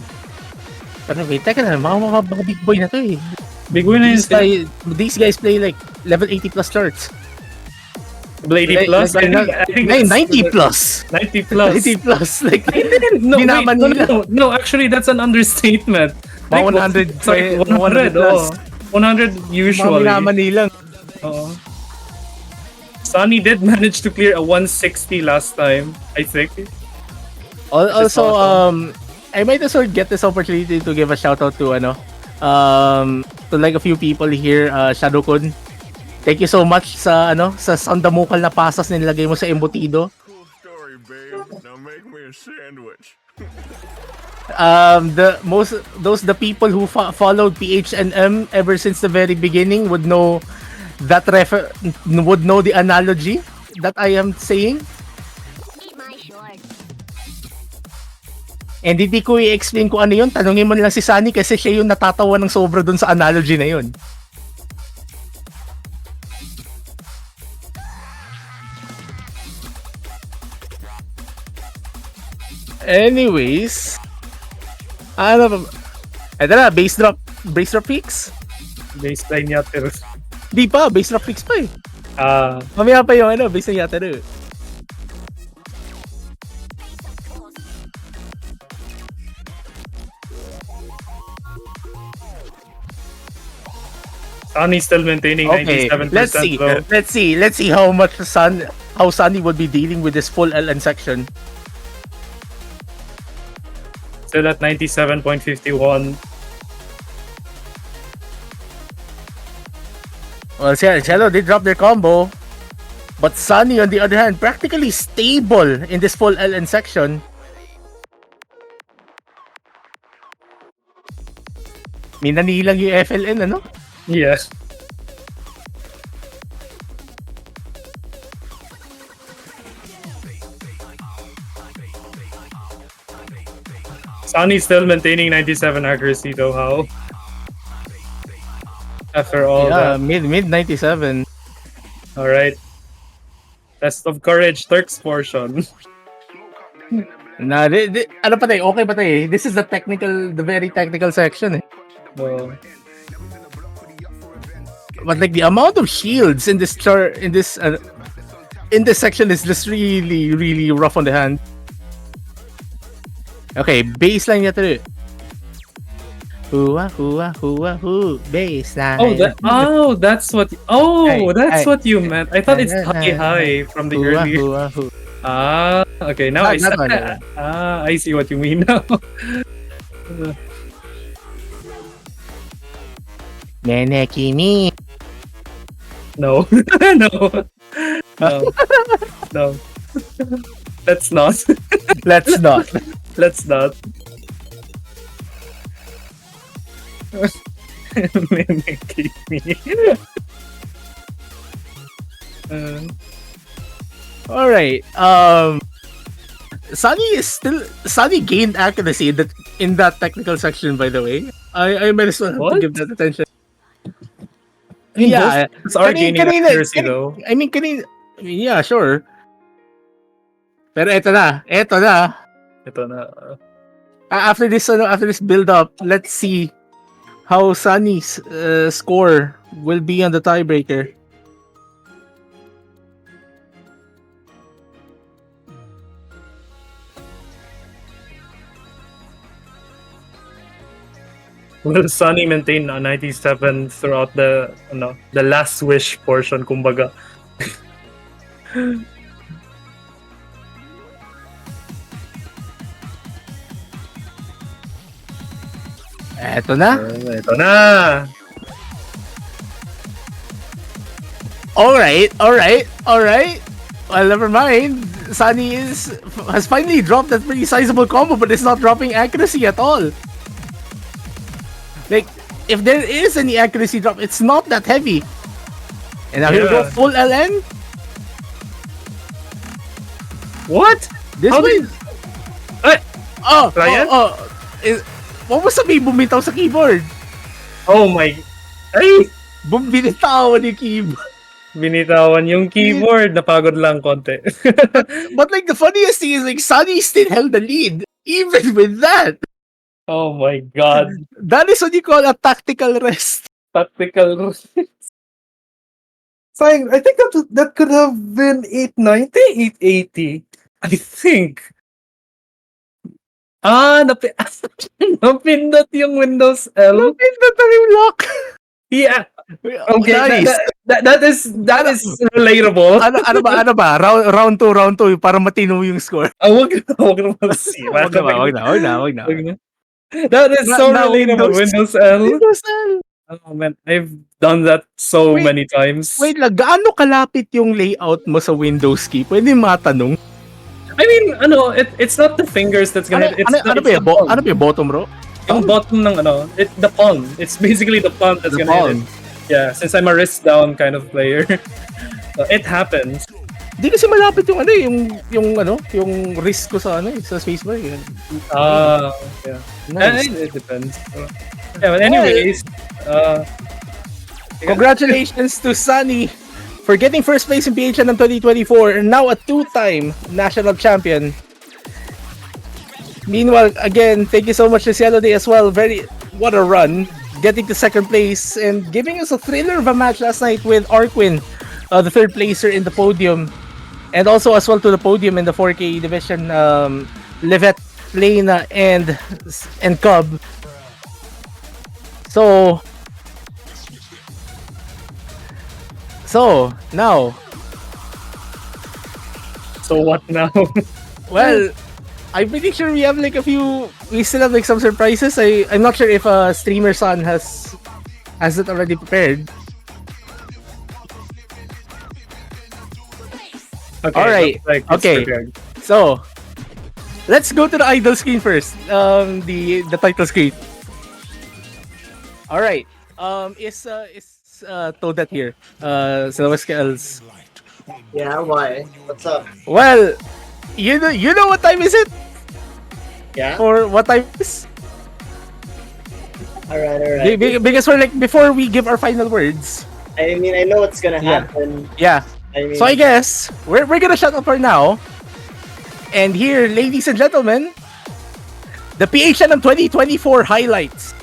Speaker 6: wait, teka na, mga big boy na to eh.
Speaker 3: big win na yun.
Speaker 6: These guys play like level 80 plus charts.
Speaker 3: Level 80 plus? I think
Speaker 6: 90 plus.
Speaker 3: 90 plus.
Speaker 6: 90 plus. Like,
Speaker 3: No, wait,
Speaker 6: binaman nila.
Speaker 3: no, actually that's an understatement.
Speaker 6: Mga
Speaker 3: Like,
Speaker 6: 100
Speaker 3: it's like 100
Speaker 6: plus.
Speaker 3: 100
Speaker 6: Mga
Speaker 3: usually.
Speaker 6: binaman nilang.
Speaker 3: Oo. Sanni did manage to clear a 160 last time, I think.
Speaker 6: Also, I might as well get this opportunity to give a shout out to to like a few people here, Shadow-kun. Thank you so much sa sa sandamukal na pasas na nilagay mo sa embutido.
Speaker 1: Cool story, babe. Now make me a sandwich.
Speaker 6: The people who followed PHNM ever since the very beginning would know would know the analogy that I am saying.
Speaker 2: Eat my shorts.
Speaker 6: And hindi ko i-explain kung ano yun. Tanungin mo nilang si Sanni kasi siya yung natatawa ng sobra dun sa analogy na yun. Anyways, ano ba? Ito na, base drop peaks?
Speaker 3: Baseline yata.
Speaker 6: Di pa, base drop peaks pa eh.
Speaker 3: Ah,
Speaker 6: Mamaya pa yung base na yata rin.
Speaker 3: Sanni's still maintaining
Speaker 6: Okay,
Speaker 3: 97% though.
Speaker 6: let's see how much Sunny would be dealing with this full LN section.
Speaker 3: Still at 97.51.
Speaker 6: Well, Cielo did drop their combo, but Sunny on the other hand practically stable in this full LN section. Minanilang yung FLN, ano?
Speaker 3: Yes. Sanni's still maintaining 97 accuracy though, how? After all
Speaker 6: Yeah,
Speaker 3: that.
Speaker 6: mid 97.
Speaker 3: Alright. Test of courage, Turk's portion.
Speaker 6: Ano pa tayo? Okay pa tayo? This is the very technical section eh.
Speaker 3: So,
Speaker 6: But like the amount of shields in this section is just really, really rough on the hand. Okay, baseline yata rin. Hua, baseline.
Speaker 3: that's what what you meant. I thought it's high from the earlier. Okay, now I see what you mean now.
Speaker 6: Nene kimi.
Speaker 3: No. No. No. No. Let's not.
Speaker 6: Let's not.
Speaker 3: Let's not. Mimicking me.
Speaker 6: All right. Sunny gained accuracy in that technical section. By the way, I might as well have to
Speaker 3: What?
Speaker 6: give that attention.
Speaker 3: I mean,
Speaker 6: Yeah,
Speaker 3: both are gaining accuracy though.
Speaker 6: I mean, yeah, sure. Pero eto na.
Speaker 3: Ito na.
Speaker 6: After this build up, let's see how Sunny's score will be on the tiebreaker.
Speaker 3: Will Sunny maintain a 97 throughout the last wish portion, kumbaga?
Speaker 6: Eto na.
Speaker 3: Ito na.
Speaker 6: All right. Well, never mind. Sunny has finally dropped that pretty sizable combo, but it's not dropping accuracy at all. Like, if there is any accuracy drop, it's not that heavy. And now here we go, full LN.
Speaker 3: What?
Speaker 6: This
Speaker 3: How
Speaker 6: way.
Speaker 3: did- Ay! Ryan?
Speaker 6: What was sabi bumitaw sa keyboard?
Speaker 3: Oh my... Ay!
Speaker 6: Bumitaw yung keyboard.
Speaker 3: Binitawan yung keyboard. Napagod lang konti.
Speaker 6: But like the funniest thing is like Sunny still held the lead even with that.
Speaker 3: Oh my god.
Speaker 6: That is what you call a tactical rest.
Speaker 3: Tactical. Fine, I think that could have been 890, 880. I think. Napindot yung Windows L.
Speaker 6: Napindot na yung lock.
Speaker 3: Yeah. Okay,
Speaker 6: Nice.
Speaker 3: that is relatable.
Speaker 6: Ano ba? Round 2 para matino yung score.
Speaker 3: Wag na mag-see.
Speaker 6: Wag na.
Speaker 3: That is so
Speaker 6: Na
Speaker 3: relatable.
Speaker 6: Windows.
Speaker 3: Windows L. Oh man, I've done that so
Speaker 6: Wait,
Speaker 3: many times.
Speaker 6: Wait lang, gaano kalapit yung layout mo sa Windows key? Pwede matanong.
Speaker 3: I mean, it's not the fingers that's gonna.
Speaker 6: Ano ba yung bottom row?
Speaker 3: Yung bottom ng the palm. It's basically the palm that's
Speaker 6: The
Speaker 3: gonna hit
Speaker 6: palm.
Speaker 3: it. Yeah, since I'm a wrist down kind of player, so it happens.
Speaker 6: Di kasi malapit yung wrist ko sa sa spacebar.
Speaker 3: Yeah.
Speaker 6: Nice.
Speaker 3: It depends. Yeah, but anyways,
Speaker 6: Congratulations to Sunny for getting first place in PHNM 2024 and now a two-time national champion. Meanwhile, again, thank you so much to Cielo as well. What a run. Getting to second place and giving us a thriller of a match last night with Arquin, the third placer in the podium. And also as well to the podium in the 4K division, Livette, Lena, and Cub. So now.
Speaker 3: so what now?
Speaker 6: Well, I'm pretty sure we still have like some surprises. I'm not sure if Streamer Son has it already prepared.
Speaker 3: Okay,
Speaker 6: All right.
Speaker 3: looks like it's
Speaker 6: Okay.
Speaker 3: prepared.
Speaker 6: So, let's go to the idol screen first. The title screen. All right. Is Toadette here? Celestials.
Speaker 5: Yeah, why? What's up?
Speaker 6: Well, you know what time is it?
Speaker 5: Yeah?
Speaker 6: Or what time is?
Speaker 5: Alright.
Speaker 6: Because before we give our final words.
Speaker 5: I mean, I know what's gonna
Speaker 6: Yeah.
Speaker 5: happen.
Speaker 6: Yeah.
Speaker 5: I mean,
Speaker 6: So I guess we're gonna shut up for now. And here, ladies and gentlemen, the PHNM 2024 highlights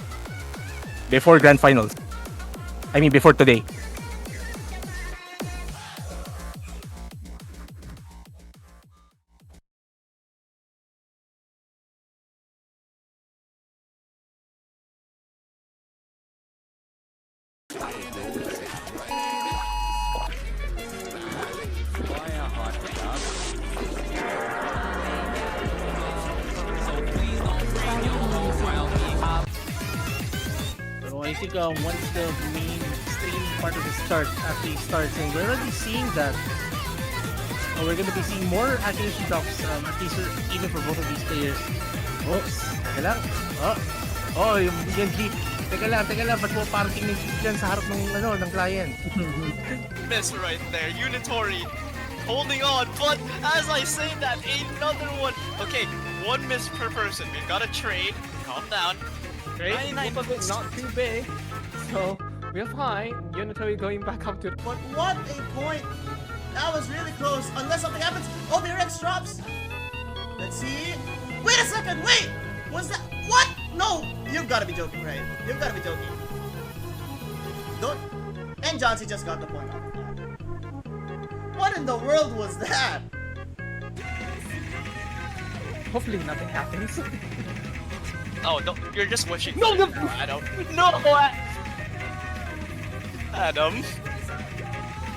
Speaker 6: before grand finals. I mean, before today. So I think once the main stream part of the start actually starts, and we're already seeing that. We're going to be seeing more accuracy drops, at least even for both of these players. Oops, teka lang. Yung Genji. Teka lang, ba't mo parking ng Jeep dyan sa harap ng client?
Speaker 7: Miss right there, Unitory holding on, but as I say that, another one. Okay, one miss per person. We've got a trade. Calm down.
Speaker 8: Trade, both of it not too big, so we're fine. Unitory going back up to the
Speaker 9: But what a point! That was really close. Unless something happens. Oh, the Rex drops. Let's see. Wait a second. Wait. Was that what? No. You've got to be joking, right? You've got to be joking. Don't. And John C just got the point. What in the world was that?
Speaker 8: hopefully nothing happens.
Speaker 7: Oh, no, you're just wishing.
Speaker 8: No,
Speaker 7: for
Speaker 8: no.
Speaker 7: it. Adam. No, Adam.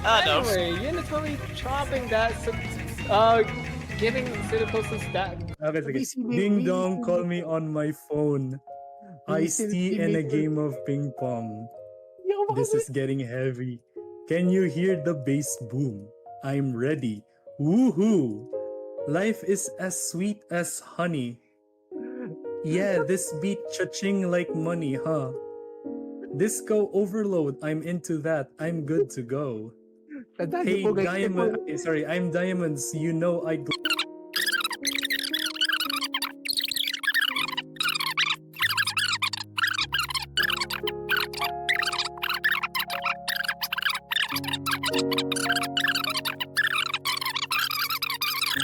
Speaker 7: Adam.
Speaker 8: Anyway, Unitory chopping that, giving Citiposus that.
Speaker 3: Okay, sige. Ding dong, call me on my phone. Ice-tea and a game of ping pong. This is getting heavy. Can you hear the bass boom? I'm ready. Woohoo! Life is as sweet as honey. Yeah, this beat cha-ching like money, huh? Disco overload, I'm into that. I'm good to go. Hey, Diamond. Sorry, I'm Diamonds. You know I.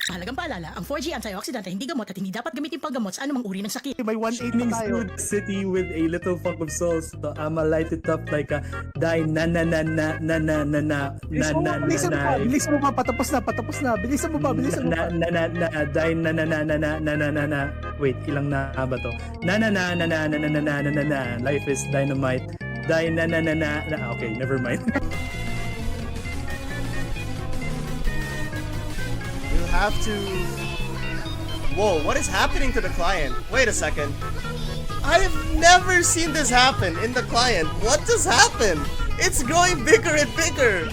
Speaker 10: Mahalagang paalala, ang 4G antioxidant ay hindi gamot at hindi dapat gamitin paggamot sa anumang uri ng sakit.
Speaker 6: May 1-8
Speaker 3: Shining
Speaker 6: na tayo.
Speaker 3: through the city with a little funk of souls. So I'ma light it up like a die na na na na na na na na na
Speaker 6: Bilisan mo pa, bilisan mo pa, patapos na. Bilisan mo pa.
Speaker 3: na na na na die na na na na na na na na na. Wait, ilang na ba to? Na na na na na na na na na na na. Life is dynamite. Die na na na na na. Okay, never mind.
Speaker 9: You have to... Whoa, what is happening to the client? Wait a second. I have never seen this happen in the client. What just happened? It's growing bigger and bigger.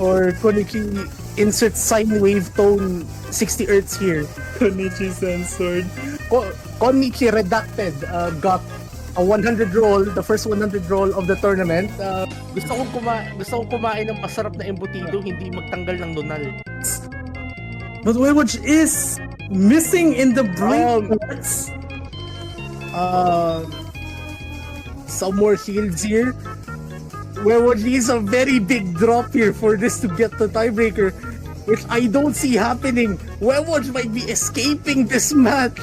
Speaker 6: Or Konichi insert sine wave tone 60 Hz here.
Speaker 3: Konichi censored.
Speaker 6: Konichi redacted got a 100 roll, the first 100 roll of the tournament. Gusto kong kumain ng masarap na embutido, hindi magtanggal ng donal.
Speaker 3: But which is missing in the brain parts.
Speaker 6: Some more shields here. Werewolf needs a very big drop here for this to get the tiebreaker, which I don't see happening. Werewolf might be escaping this match.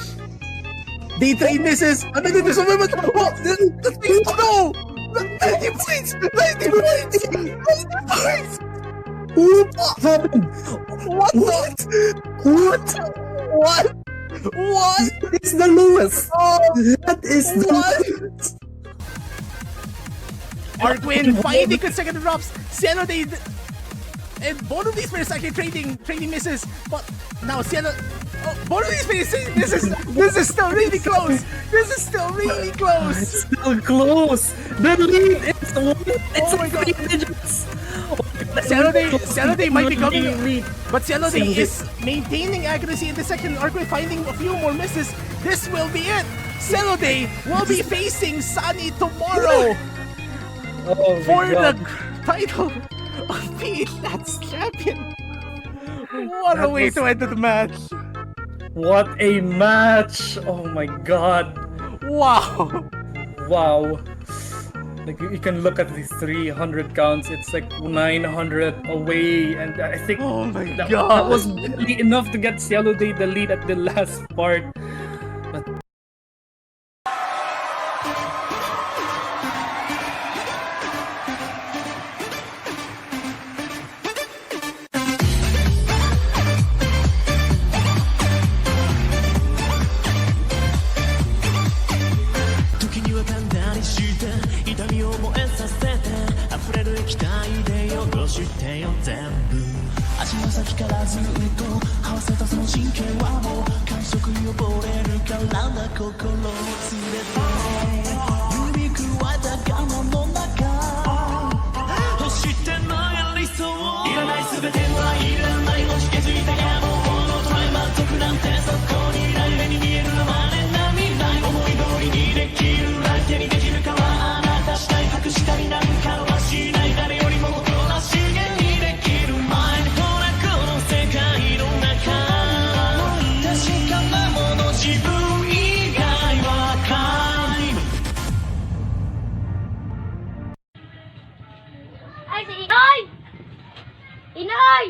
Speaker 6: Daytime misses. Oh, no! 90 points! 90 points! 90 points! What happened? What?
Speaker 3: It's the lowest. That is the
Speaker 6: What? Arkwin finding consecutive drops. Cielo, and both of these players actually trading misses. But now Cielo, both of these players misses. This is still really close. It's still close.
Speaker 3: The lead is
Speaker 6: Oh my god.
Speaker 3: digits.
Speaker 6: Cielo might be coming, but Cielo is maintaining accuracy in the second. Arkwin finding a few more misses. This will be it. Cielo will be facing Sanni tomorrow. For the title of being that champion. What a way to end the match.
Speaker 3: What a match! Oh my god.
Speaker 6: Wow.
Speaker 3: Like you can look at these 300 counts, it's like 900 away, and I think
Speaker 6: Oh my
Speaker 3: that
Speaker 6: god.
Speaker 3: was really enough to get Cielo Day the lead at the last part. But
Speaker 10: Talking you about
Speaker 11: 燃えさせて溢れる液体で汚してよ全部足の先からずっと合わせたその神経はもう感触に溺れるからな心を連れて指くわえた我慢の中欲してない理想いらない全てはいらない落ち気づいた野望のトライ満足なんてそこにない目に見えるままねな未来思い通りにできる相手にできるかはあなた次第隠したりなんかはしない誰よりも誇らしげにできる前にほらこの世界の中確かなもの自分以外は皆無
Speaker 2: Ay, si Inoy! Inoy!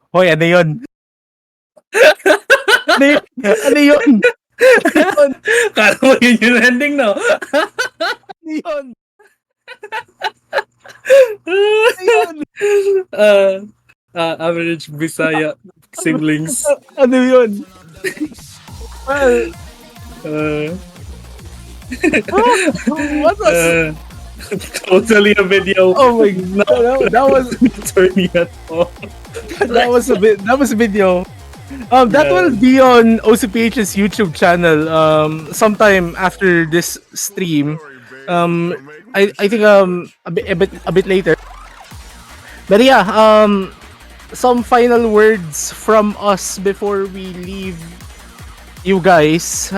Speaker 6: Hoy, ano yun? Ano yun? Ano yun?
Speaker 3: Kala mo yun yung ending, no?
Speaker 6: Ano yun?
Speaker 3: Average Bisaya siblings.
Speaker 6: Ano yun? Well, what was...
Speaker 3: Totally a video.
Speaker 6: Oh my god, that was
Speaker 3: Turning at all.
Speaker 6: that was a video. That will be on OCPH's YouTube channel. Sometime after this stream. I think a bit later. But yeah, some final words from us before we leave you guys.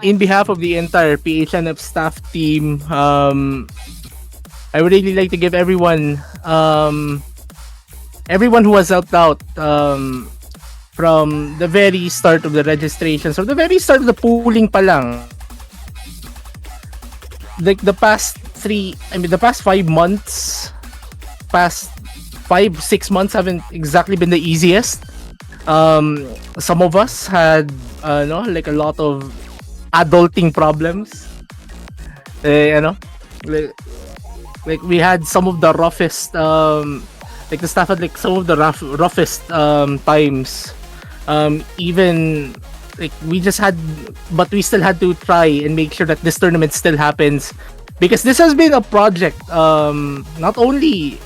Speaker 6: In behalf of the entire PHNF staff team, I would really like to give everyone who has helped out from the very start of the registrations, or the very start of the pooling pa lang. Like the past 5 months, past 5-6 months haven't exactly been the easiest. Some of us had like a lot of adulting problems. Like we had some of the roughest like the staff had like some of the roughest times. Even like we still had to try and make sure that this tournament still happens, because this has been a project not only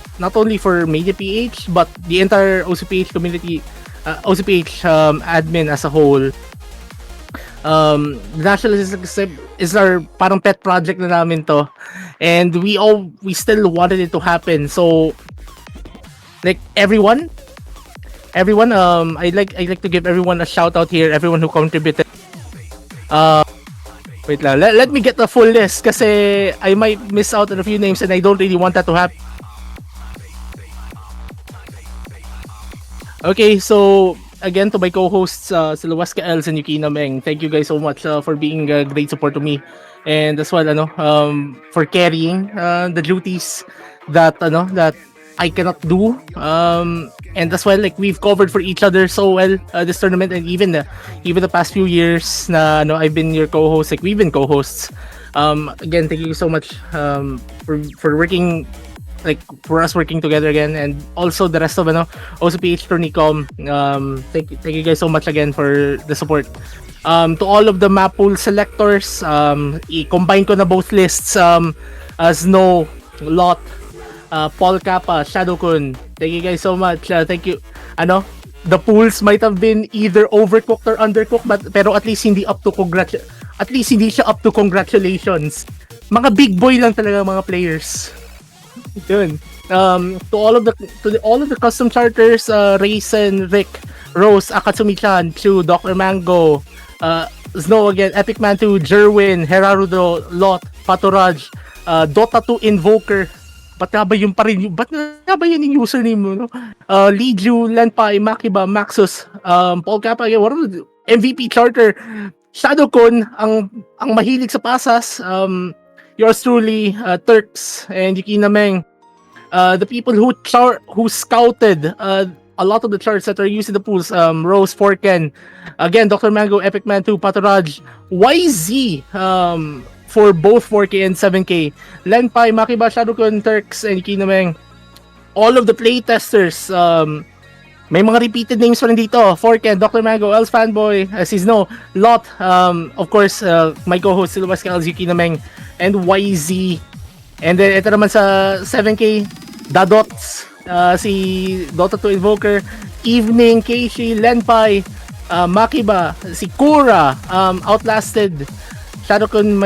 Speaker 6: for Media PH but the entire OCPH community, OCPH admin as a whole. National is our parang pet project na namin to, and we still wanted it to happen. So like everyone, I'd like to give everyone a shout out here, everyone who contributed. Wait lang, let me get the full list kasi I might miss out on a few names and I don't really want that to happen. Okay, so again, to my co-hosts, sila Weska Els and Yukina Meng, thank you guys so much for being a great support to me, and as well for carrying the duties that I cannot do, and as well, like, we've covered for each other so well this tournament, and even the past few years na I've been your co-host, like we've been co-hosts. Again, thank you so much for working, like for us working together again, and also the rest of OCPH Tournicom. Thank you guys so much again for the support. To all of the map pool selectors, i-combine ko na both lists, as No, Lot, Paul Kappa, Shadow Kun. Thank you guys so much. Thank you. The pools might have been either overcooked or undercooked, pero at least hindi siya up to congratulations. Mga big boy lang talaga mga players. Yun. To all of the custom charters, Raisin, Rick, Rose, Akatsumi-chan, Chu, Dr. Mango, Snow again, Epic Man 2, Jerwin, Herarudo, Lot, Patoraj, Dota 2 Invoker. Ba't nga ba yun yung username mo, no? Liju, Lenpai, Makiba, Maxus, Paul Kappa, MVP charter, Shadowcon, ang mahilig sa pasas, yours truly, Turks and Yukina Meng. The people who scouted a lot of the charts that are used in the pools. Rose, Forken, again, Dr. Mango, Epic Man 2, Patoraj, YZ, for both 4K and 7K, Lenpai, Makiba, Shadowkun, Turks, and Kinameng. All of the playtesters, may mga repeated names pa rin dito. Forken, Dr. Mango, Els Fanboy, Sisno, Lot, of course, my co-host, Cielo, Yuki Nameng, and YZ. And then, ito naman sa 7K, Dadots, si Dota 2 Invoker, Evening, Keishi, Lenpai, Makiba, si Kura, Outlasted, Shadowkun,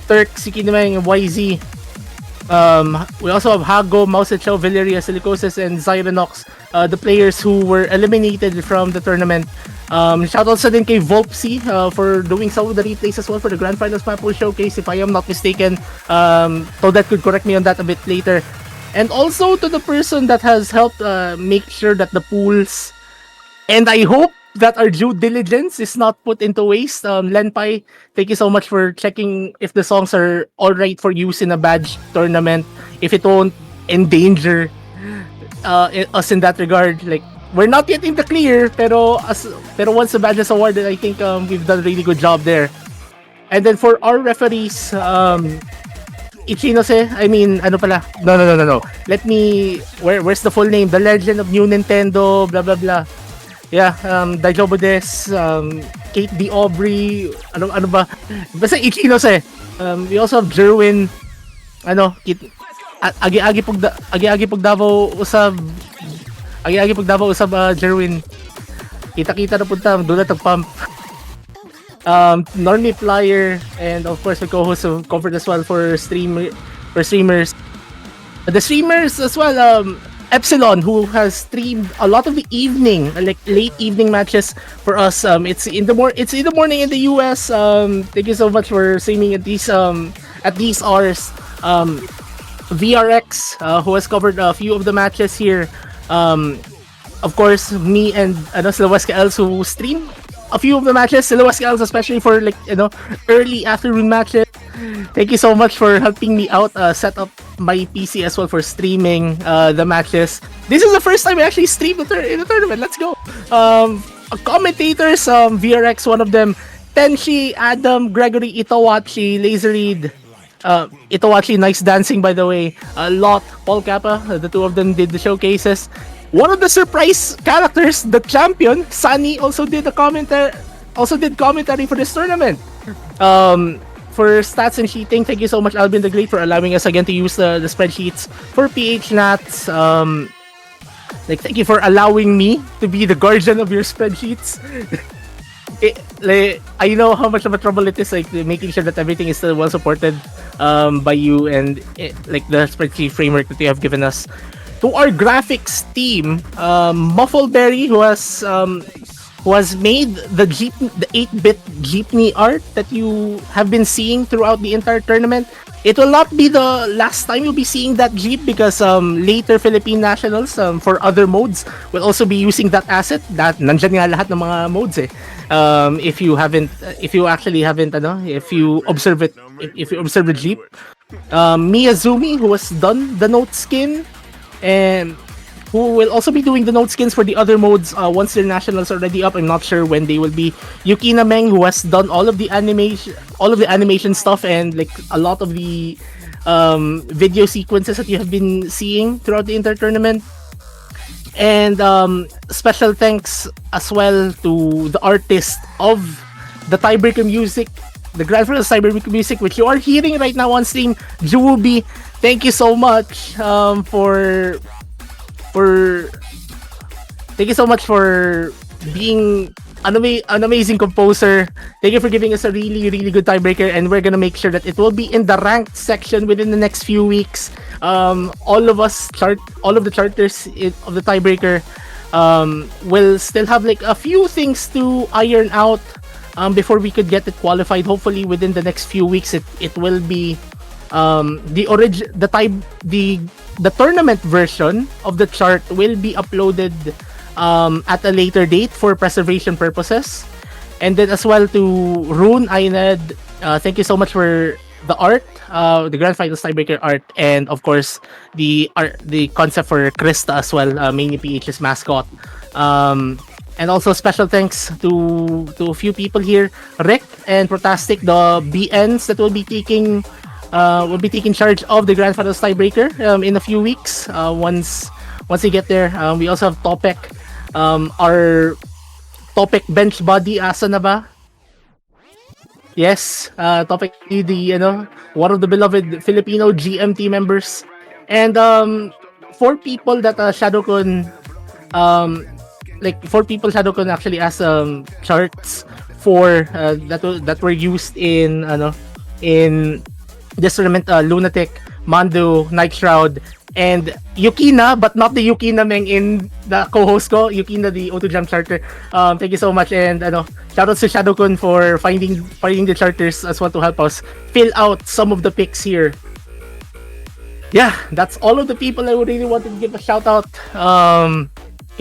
Speaker 6: Turk, si Kinameng, YZ. We also have Hago, Mouse Chow, Valeria, Silicosis, and Zyronox, the players who were eliminated from the tournament. Shoutouts din kay Volpsy for doing some of the replays as well for the Grand Finals Maple Showcase, if I am not mistaken. Toadette could correct me on that a bit later. And also to the person that has helped make sure that the pools, and I hope that our due diligence is not put into waste. Lenpai, thank you so much for checking if the songs are alright for use in a badge tournament, if it won't endanger us in that regard. Like, we're not yet in the clear, pero once the badge is awarded, I think we've done a really good job there. And then for our referees, Ichinose, I mean, ano pala? No. Let me, where's the full name? The Legend of New Nintendo, blah blah blah. Yeah, Daijobo Des, Kate D. Aubrey, ano ba? Basta Ichinose. We also have Jerwin, agi-agi pag Davao usab. Agi-agi pag Davao usab, Jerwin. Kita-kita na punta, doon na tag-pump. Normie Flyer, and of course my co-host of Comfort as well for streamers. The streamers as well, Epsilon, who has streamed a lot of the evening, like late evening matches for us. It's in the morning in the US. Thank you so much for streaming at these hours. VRX, who has covered a few of the matches here. Of course, me and Silweska Els, who stream a few of the matches. Silweska Els, especially for early afternoon matches. Thank you so much for helping me out set up my PC as well for streaming the matches. This is the first time I actually streamed in the tournament. Let's go. Commentators, VRX, one of them, Tenshi, Adam, Gregory, Itawachi, Laserreed. Itawachi, nice dancing by the way. Lot, Paul Kappa, the two of them did the showcases. One of the surprise characters, the champion, Sanni, also did commentary for this tournament. For stats and cheating, thank you so much, Alvin the Great, for allowing us again to use the spreadsheets for PHNats. Thank you for allowing me to be the guardian of your spreadsheets. I know how much of a trouble it is, making sure that everything is still well supported by you and the spreadsheet framework that you have given us. To our graphics team, Muffleberry, who has made the 8-bit jeepney art that you have been seeing throughout the entire tournament. It will not be the last time you'll be seeing that jeep, because later Philippine nationals for other modes will also be using that asset. That nandyan nga lahat ng mga modes eh. If you observe the jeep. Miyazumi, who has done the note skin, and who will also be doing the note skins for the other modes once their nationals are already up. I'm not sure when they will be. Yukina Meng, who has done all of the animation stuff and a lot of the video sequences that you have been seeing throughout the entire tournament. And special thanks as well to the artist of the tiebreaker music, the Grand Finals tiebreaker music, which you are hearing right now on stream, Jubi. Thank you so much thank you so much for being an amazing composer. Thank you for giving us a really, really good tiebreaker, and we're gonna make sure that it will be in the ranked section within the next few weeks. All of the charters of the tiebreaker will still have a few things to iron out before we could get it qualified. Hopefully within the next few weeks it will be the tournament version of the chart will be uploaded at a later date for preservation purposes. And then as well to Rune Ained, thank you so much for the art, the grand finals tiebreaker art, and of course the concept for Krista as well, mainly PH's mascot. And also special thanks to a few people here, Rick and Protastic, the BNs that will be taking charge of the grand finals tiebreaker in a few weeks. Once they get there, we also have Topek, our Topek bench body, asa na ba? Yes, Topek, one of the beloved Filipino GMT members, and four people that Shadowkun, Shadowkun actually asked charts for that were used in this tournament: Lunatic, Mando, Night Shroud, and Yukina, but not the Yukina Meng in the co-host ko, Yukina, the O2 Jam charter. Thank you so much, and shoutouts to Shadowkun for finding the charters as well to help us fill out some of the picks here. Yeah, that's all of the people I would really want to give a shout out.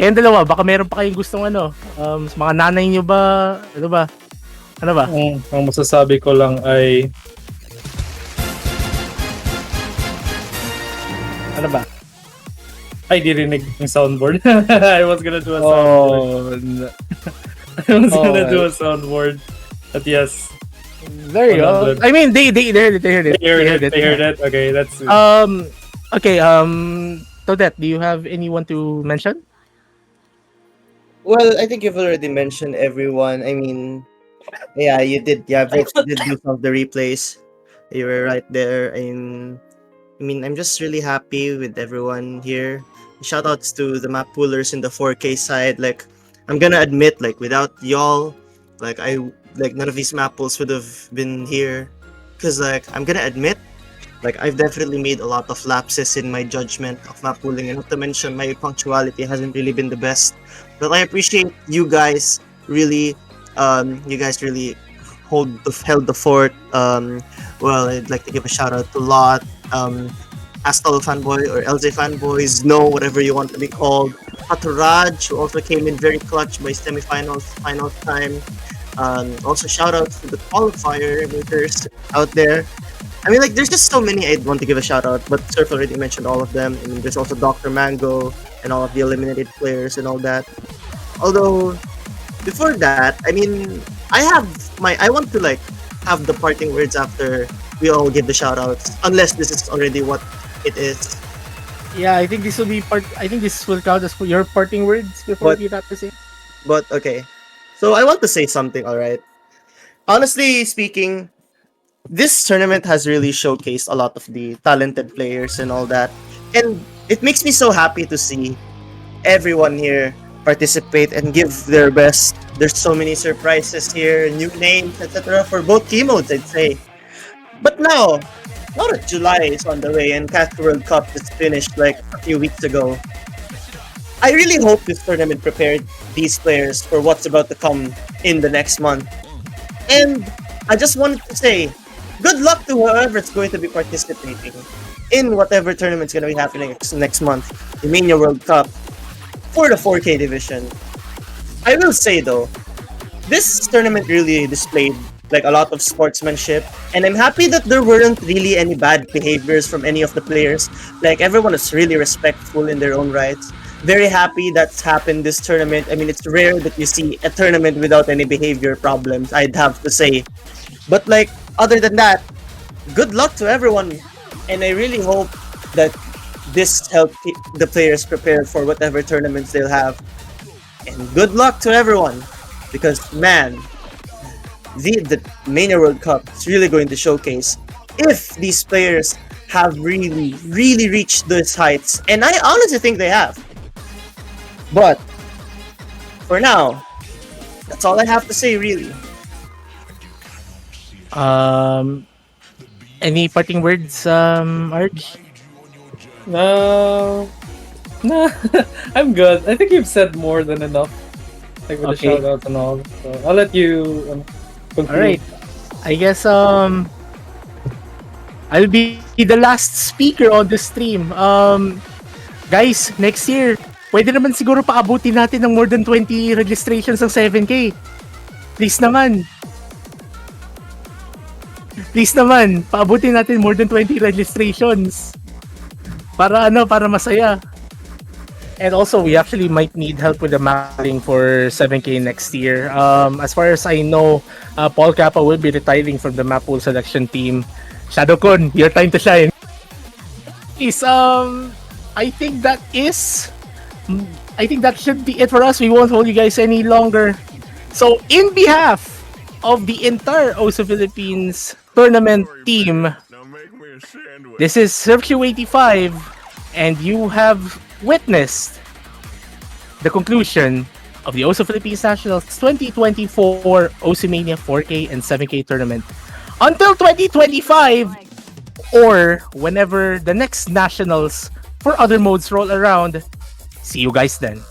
Speaker 6: Kayong dalawa, baka meron pa kayong gustong mga nanay nyo ba? Ano ba?
Speaker 3: Ang masasabi ko lang ay ano ba? Ay, dirinig yung soundboard. I was gonna do a soundboard. A soundboard. But yes.
Speaker 6: There you go. I mean, they heard it. They heard it.
Speaker 3: Okay, that's
Speaker 6: okay, Toadette, do you have anyone to mention?
Speaker 5: Well, I think you've already mentioned everyone. I mean, yeah, you did. Yeah, Vex did do some of the replays. You were right there. I mean, I'm just really happy with everyone here. Shoutouts to the map pullers in the 4K side. Like, I'm gonna admit, like, without y'all, none of these map pulls would have been here. Cause I'm gonna admit, I've definitely made a lot of lapses in my judgment of map pulling, and not to mention my punctuality hasn't really been the best. But I appreciate you guys really. You guys really held the fort. Well, I'd like to give a shout out to Lot, Astal fanboy or LJ fanboys, Snow, whatever you want to be called. Paturaj, who also came in very clutch by semifinals, finals time. Also shout out to the qualifier makers out there. I mean, there's just so many I'd want to give a shout out, but Surf already mentioned all of them. I mean, there's also Dr. Mango and all of the eliminated players and all that. Although, before that, I mean, I want to have the parting words after we all give the shout outs, unless this is already what it is.
Speaker 6: Yeah, I think this will count as your parting words before you have to say.
Speaker 5: But okay. So I want to say something, alright? Honestly speaking, this tournament has really showcased a lot of the talented players and all that. And it makes me so happy to see everyone here participate and give their best. There's so many surprises here, new names, etc. for both key modes, I'd say. But now that July is on the way and Cast World Cup just finished a few weeks ago, I really hope this tournament prepared these players for what's about to come in the next month. And I just wanted to say, good luck to whoever's going to be participating in whatever tournament's going to be happening next month, the Mania World Cup, for the 4K division. I will say though, this tournament really displayed a lot of sportsmanship, and I'm happy that there weren't really any bad behaviors from any of the players. Everyone is really respectful in their own rights. Very happy that's happened this tournament. I mean, it's rare that you see a tournament without any behavior problems, I'd have to say. But other than that, good luck to everyone, and I really hope that this helped the players prepare for whatever tournaments they'll have. And good luck to everyone, because man, the Mania World Cup is really going to showcase if these players have really, really reached those heights, and I honestly think they have. But for now, that's all I have to say, really.
Speaker 6: Any parting words, Arj?
Speaker 3: No, I'm good. I think you've said more than enough. With the shout outs and all. So I'll let you conclude.
Speaker 6: Alright. I guess I'll be the last speaker on this stream. Guys, next year, pwede naman siguro paabutin natin ng more than 20 registrations ng 7K. Please naman. Please naman, paabutin natin more than 20 registrations. Para masaya. And also, we actually might need help with the mapping for 7K next year. As far as I know, Paul Kappa will be retiring from the map pool selection team. Shadowcon, your time to shine. Please, I think that should be it for us. We won't hold you guys any longer. So, in behalf of the entire OSO Philippines tournament team,
Speaker 1: Now make me a sandwich.
Speaker 6: this is Sergio 85, and you have witnessed the conclusion of the OSO Philippines Nationals 2024 Osimania 4K and 7K tournament. Until 2025, or whenever the next nationals for other modes roll around, see you guys then.